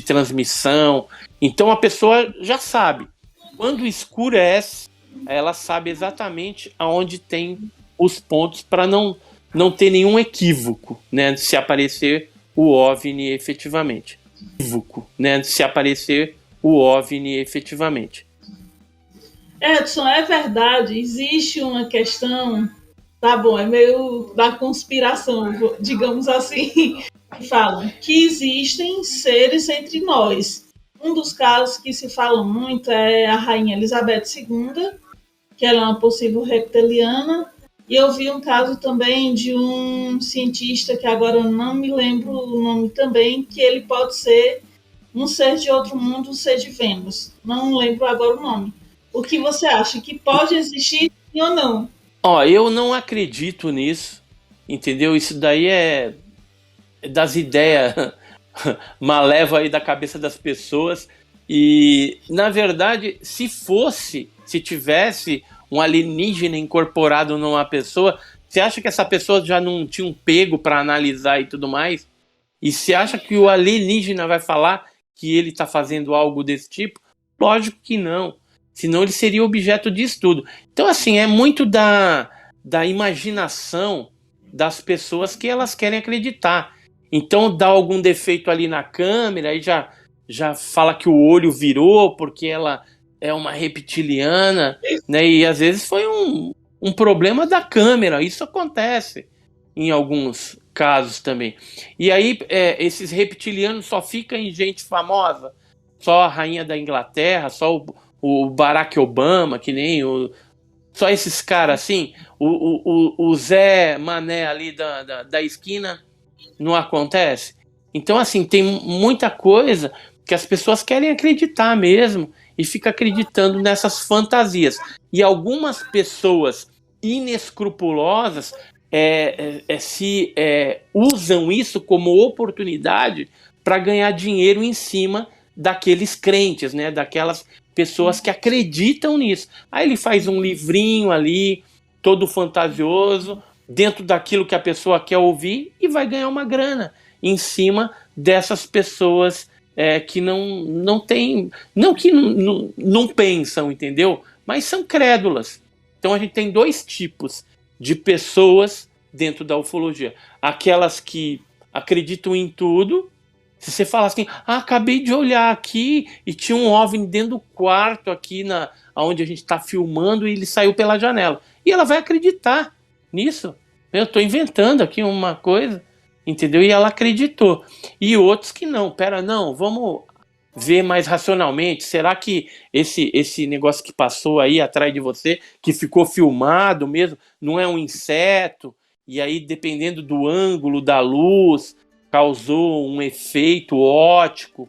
transmissão. Então a pessoa já sabe. Quando escurece, ela sabe exatamente aonde tem os pontos para não ter nenhum equívoco, né, se aparecer o OVNI efetivamente. Edson, é verdade, existe uma questão, tá bom, é meio da conspiração, digamos assim, que falam que existem seres entre nós. Um dos casos que se fala muito é a Rainha Elizabeth II, que ela é uma possível reptiliana, e eu vi um caso também de um cientista, que agora eu não me lembro o nome também, que ele pode ser um ser de outro mundo, um ser de Vênus. Não lembro agora o nome. O que você acha? Que pode existir sim ou não? Eu não acredito nisso, entendeu? Isso daí é das ideias malévolas aí da cabeça das pessoas. E, na verdade, se tivesse um alienígena incorporado numa pessoa, você acha que essa pessoa já não tinha um pego para analisar e tudo mais? E você acha que o alienígena vai falar que ele está fazendo algo desse tipo? Lógico que não. Senão ele seria objeto de estudo. Então, assim, é muito da imaginação das pessoas que elas querem acreditar. Então dá algum defeito ali na câmera, aí já fala que o olho virou porque ela é uma reptiliana, né? E às vezes foi um problema da câmera, isso acontece em alguns casos também. E aí esses reptilianos só ficam em gente famosa, só a rainha da Inglaterra, só o Barack Obama, que nem só esses caras assim, o Zé Mané ali da esquina, não acontece. Então assim, tem muita coisa que as pessoas querem acreditar mesmo e fica acreditando nessas fantasias. E algumas pessoas inescrupulosas usam isso como oportunidade para ganhar dinheiro em cima daqueles crentes, né? Daquelas pessoas que acreditam nisso. Aí ele faz um livrinho ali, todo fantasioso, dentro daquilo que a pessoa quer ouvir e vai ganhar uma grana em cima dessas pessoas que não tem, não que não pensam, entendeu? Mas são crédulas. Então a gente tem dois tipos de pessoas dentro da ufologia. Aquelas que acreditam em tudo. Se você falar assim, acabei de olhar aqui e tinha um OVNI dentro do quarto aqui onde a gente está filmando e ele saiu pela janela. E ela vai acreditar nisso. Eu estou inventando aqui uma coisa, entendeu? E ela acreditou. E outros que não. Não, vamos ver mais racionalmente. Será que esse negócio que passou aí atrás de você, que ficou filmado mesmo, não é um inseto? E aí, dependendo do ângulo da luz, causou um efeito óptico,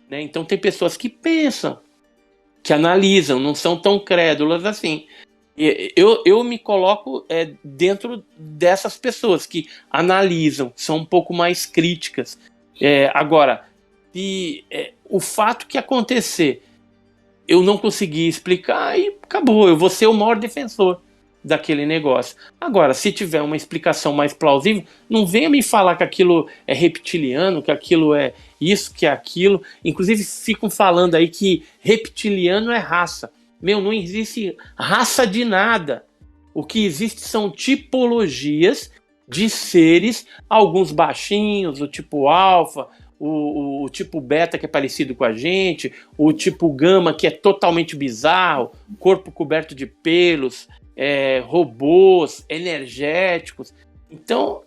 né? Então tem pessoas que pensam, que analisam, não são tão crédulas assim. Eu me coloco dentro dessas pessoas que analisam, são um pouco mais críticas. Agora, o fato que acontecer, eu não consegui explicar e acabou, eu vou ser o maior defensor daquele negócio. Agora, se tiver uma explicação mais plausível, não venha me falar que aquilo é reptiliano, que aquilo é isso, que é aquilo. Inclusive ficam falando aí que reptiliano é raça. Não existe raça de nada. O que existe são tipologias de seres, alguns baixinhos, o tipo alfa, o tipo beta que é parecido com a gente, o tipo gama que é totalmente bizarro, corpo coberto de pelos, robôs, energéticos. Então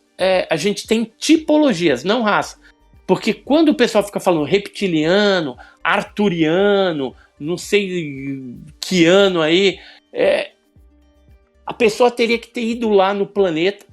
a gente tem tipologias, não raça. Porque quando o pessoal fica falando reptiliano, arturiano, não sei que ano aí, a pessoa teria que ter ido lá no planeta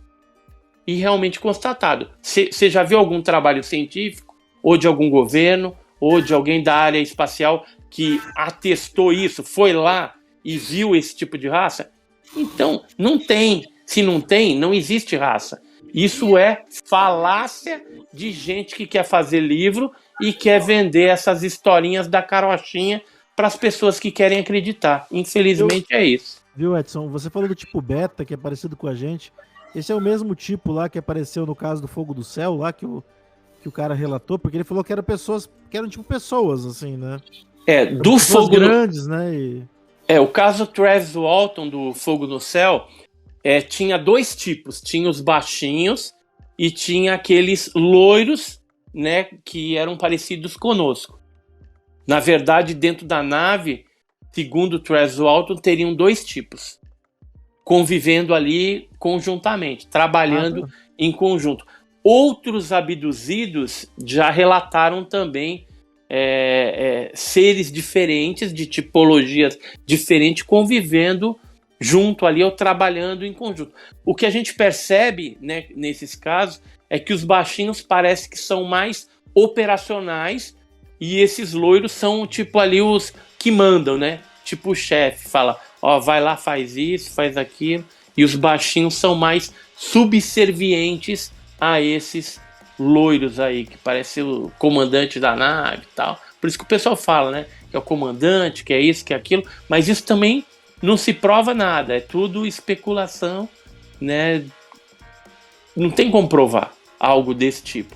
e realmente constatado. Você já viu algum trabalho científico, ou de algum governo, ou de alguém da área espacial que atestou isso, foi lá e viu esse tipo de raça? Então, não tem. Se não tem, não existe raça. Isso é falácia de gente que quer fazer livro e quer vender essas historinhas da carochinha para as pessoas que querem acreditar. Infelizmente é isso. Viu, Edson? Você falou do tipo beta, que é parecido com a gente. Esse é o mesmo tipo lá que apareceu no caso do Fogo do Céu, lá que o cara relatou, porque ele falou que eram pessoas, que eram tipo pessoas, assim, né? Do Fogo grandes, né? O caso Travis Walton do Fogo no Céu tinha dois tipos. Tinha os baixinhos e tinha aqueles loiros, né, que eram parecidos conosco. Na verdade, dentro da nave, segundo Travis Walton, teriam dois tipos, convivendo ali conjuntamente, trabalhando em conjunto. Outros abduzidos já relataram também seres diferentes, de tipologias diferentes, convivendo junto ali ou trabalhando em conjunto. O que a gente percebe, né, nesses casos é que os baixinhos parece que são mais operacionais e esses loiros são tipo ali os que mandam, né? Tipo o chefe fala, vai lá, faz isso, faz aquilo. E os baixinhos são mais subservientes a esses loiros aí, que parece o comandante da nave e tal. Por isso que o pessoal fala, né? Que é o comandante, que é isso, que é aquilo. Mas isso também não se prova nada. É tudo especulação, né? Não tem como provar algo desse tipo.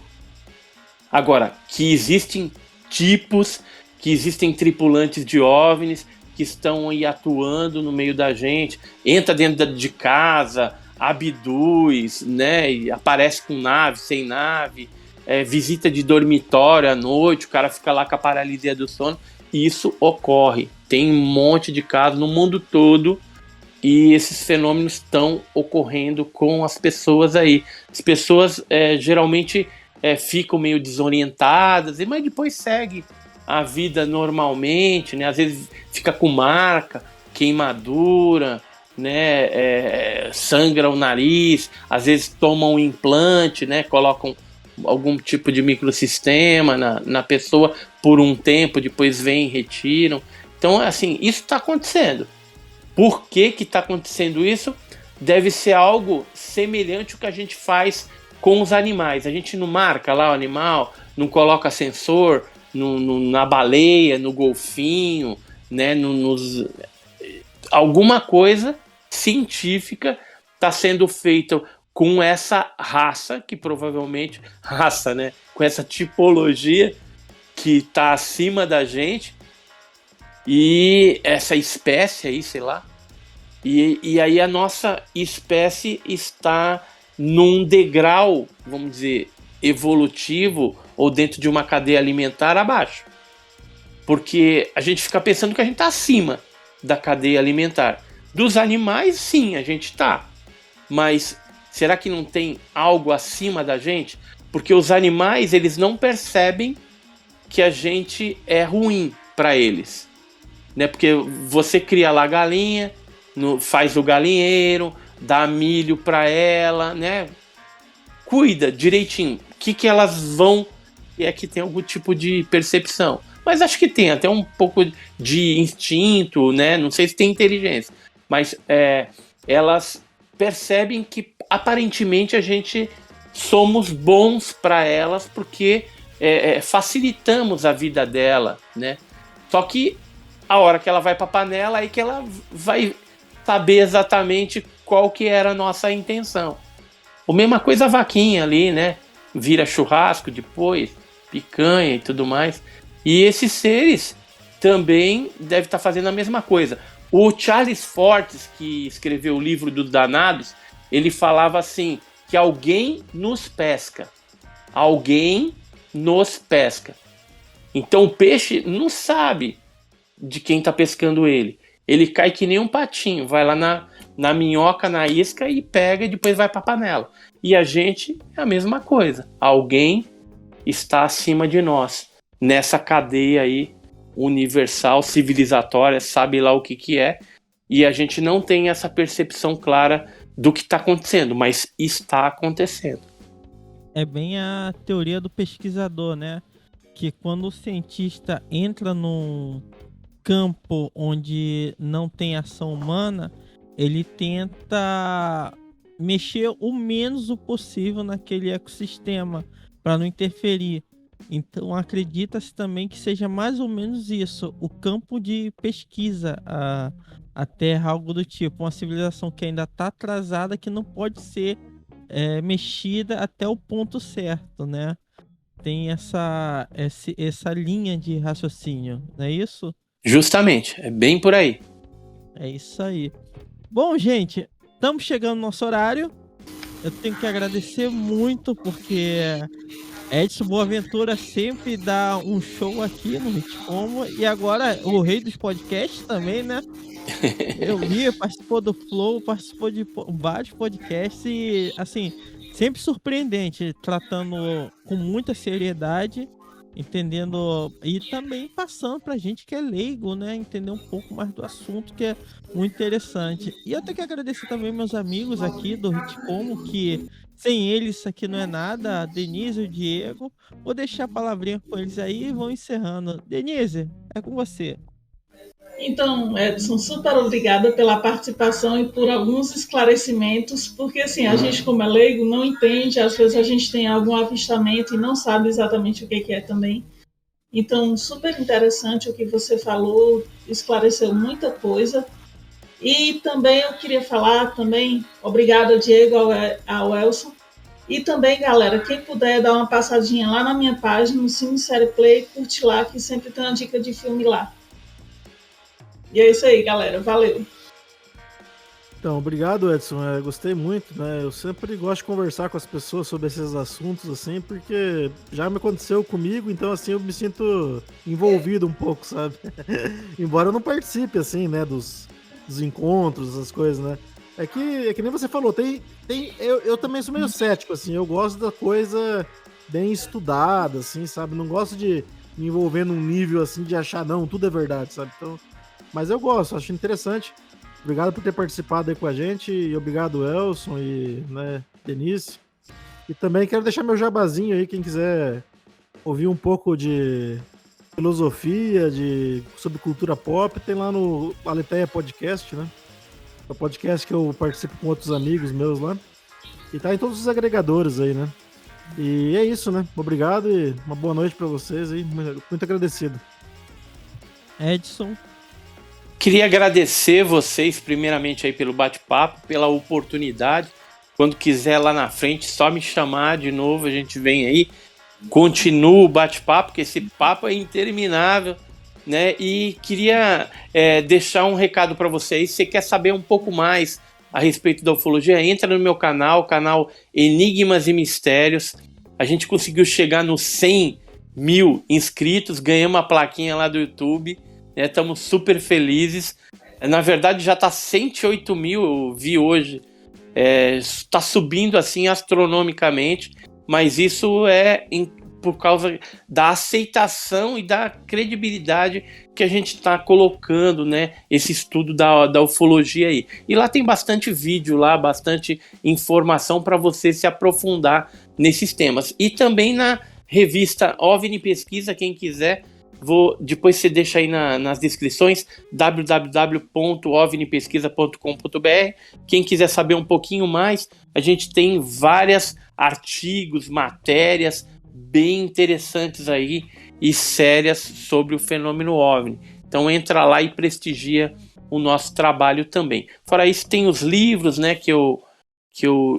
Agora, que existem tipos, que existem tripulantes de OVNIs que estão aí atuando no meio da gente, entra dentro de casa, abduz, né? E aparece com nave, sem nave, visita de dormitório à noite, o cara fica lá com a paralisia do sono. Isso ocorre. Tem um monte de casos no mundo todo e esses fenômenos estão ocorrendo com as pessoas aí. As pessoas geralmente ficam meio desorientadas, mas depois segue a vida normalmente, né? Às vezes fica com marca, queimadura, né? Sangra o nariz, às vezes tomam um implante, né? Colocam algum tipo de microsistema na pessoa por um tempo, depois vêm e retiram. Então, assim, isso está acontecendo. Por que está acontecendo isso? Deve ser algo semelhante ao que a gente faz com os animais. A gente não marca lá o animal, não coloca sensor na baleia, no golfinho, né? Alguma coisa científica está sendo feita com essa raça, que provavelmente, né? Com essa tipologia que está acima da gente, e essa espécie aí, sei lá, e aí a nossa espécie está num degrau, vamos dizer, evolutivo, ou dentro de uma cadeia alimentar abaixo. Porque a gente fica pensando que a gente está acima da cadeia alimentar. Dos animais, sim, a gente está. Mas será que não tem algo acima da gente? Porque os animais, eles não percebem que a gente é ruim para eles, né? Porque você cria lá a galinha, faz o galinheiro, dá milho para ela, né? Cuida direitinho. O que elas vão... É que tem algum tipo de percepção. Mas acho que tem até um pouco de instinto, né? Não sei se tem inteligência. Mas elas percebem que aparentemente a gente somos bons para elas porque facilitamos a vida dela, né? Só que a hora que ela vai para a panela, aí que ela vai saber exatamente qual que era a nossa intenção. A mesma coisa a vaquinha ali, né? Vira churrasco depois, picanha e tudo mais. E esses seres também devem estar fazendo a mesma coisa. O Charles Fortes, que escreveu o livro dos Danados, ele falava assim, que alguém nos pesca. Alguém nos pesca. Então o peixe não sabe de quem está pescando ele. Ele cai que nem um patinho, vai lá na minhoca, na isca e pega e depois vai para a panela. E a gente é a mesma coisa. Alguém está acima de nós, nessa cadeia aí universal, civilizatória, sabe lá o que é, e a gente não tem essa percepção clara do que está acontecendo, mas está acontecendo. É bem a teoria do pesquisador, né? Que quando o cientista entra num campo onde não tem ação humana, ele tenta mexer o menos o possível naquele ecossistema para não interferir. Então acredita-se também que seja mais ou menos isso, o campo de pesquisa, a Terra, algo do tipo, uma civilização que ainda está atrasada, que não pode ser mexida até o ponto certo, né? Tem essa linha de raciocínio, não é isso? Justamente, é bem por aí. É isso aí. Bom, gente, estamos chegando no nosso horário. Eu tenho que agradecer muito, porque Edson Boaventura sempre dá um show aqui no Ritcomo, e agora o rei dos podcasts também, né? Eu vi, participou do Flow, participou de vários podcasts e, assim, sempre surpreendente, tratando com muita seriedade, entendendo, e também passando pra gente que é leigo, né? Entender um pouco mais do assunto, que é muito interessante. E eu tenho que agradecer também meus amigos aqui do Ritcomo, que sem eles isso aqui não é nada, a Denise e o Diego. Vou deixar a palavrinha com eles aí e vão encerrando. Denise, é com você. Então, Edson, super obrigada pela participação e por alguns esclarecimentos, porque assim, a gente como é leigo não entende, às vezes a gente tem algum avistamento e não sabe exatamente o que é também. Então, super interessante o que você falou, esclareceu muita coisa. E também eu queria falar também, obrigada Diego, ao Elson. E também, galera, quem puder dar uma passadinha lá na minha página, no Cine Série Play, curte lá, que sempre tem uma dica de filme lá. E é isso aí, galera. Valeu. Então, obrigado, Edson. Gostei muito, né? Eu sempre gosto de conversar com as pessoas sobre esses assuntos, assim, porque já me aconteceu comigo, então, assim, eu me sinto envolvido um pouco, sabe? Embora eu não participe, assim, né, dos encontros, essas coisas, né? É que nem você falou, eu também sou meio cético, assim, eu gosto da coisa bem estudada, assim, sabe? Não gosto de me envolver num nível, assim, de achar, não, tudo é verdade, sabe? Então, mas eu gosto, acho interessante. Obrigado por ter participado aí com a gente e obrigado, Elson e, né, Denise. E também quero deixar meu jabazinho aí, quem quiser ouvir um pouco de filosofia, sobre cultura pop, tem lá no Aletheia Podcast, né? É o podcast que eu participo com outros amigos meus lá. E tá em todos os agregadores aí, né? E é isso, né? Obrigado e uma boa noite pra vocês aí. Muito agradecido. Edson. Queria agradecer vocês, primeiramente, aí pelo bate-papo, pela oportunidade. Quando quiser lá na frente, só me chamar de novo, a gente vem aí, continua o bate-papo, porque esse papo é interminável, né? E queria deixar um recado para vocês. Se você quer saber um pouco mais a respeito da ufologia, entra no meu canal Enigmas e Mistérios. A gente conseguiu chegar nos 100 mil inscritos, ganhamos uma plaquinha lá do YouTube. Estamos super felizes. Na verdade, já está 108 mil, eu vi hoje. Está subindo assim astronomicamente, mas isso por causa da aceitação e da credibilidade que a gente está colocando, né, esse estudo da ufologia aí. E lá tem bastante vídeo, lá, bastante informação para você se aprofundar nesses temas. E também na revista OVNI Pesquisa, quem quiser, depois você deixa aí nas descrições, www.ovnipesquisa.com.br. Quem quiser saber um pouquinho mais, a gente tem vários artigos, matérias bem interessantes aí e sérias sobre o fenômeno OVNI. Então entra lá e prestigia o nosso trabalho também. Fora isso, tem os livros, né, que eu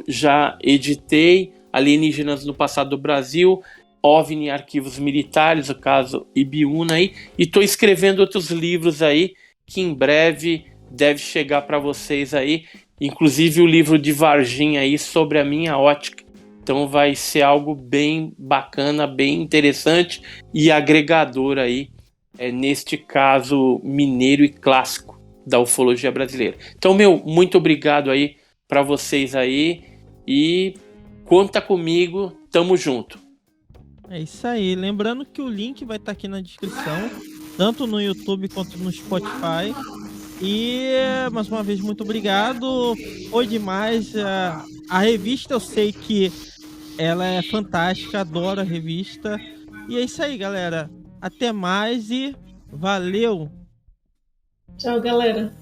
já editei, Alienígenas no Passado do Brasil, OVNI Arquivos Militares, o caso Ibiúna aí, e estou escrevendo outros livros aí que em breve deve chegar para vocês aí, inclusive o livro de Varginha aí sobre a minha ótica. Então vai ser algo bem bacana, bem interessante e agregador aí, neste caso mineiro e clássico da ufologia brasileira. Então, muito obrigado aí para vocês aí e conta comigo, tamo junto. É isso aí. Lembrando que o link vai estar aqui na descrição, tanto no YouTube quanto no Spotify. E, mais uma vez, muito obrigado. Foi demais. A revista, eu sei que ela é fantástica. Adoro a revista. E é isso aí, galera. Até mais e valeu! Tchau, galera.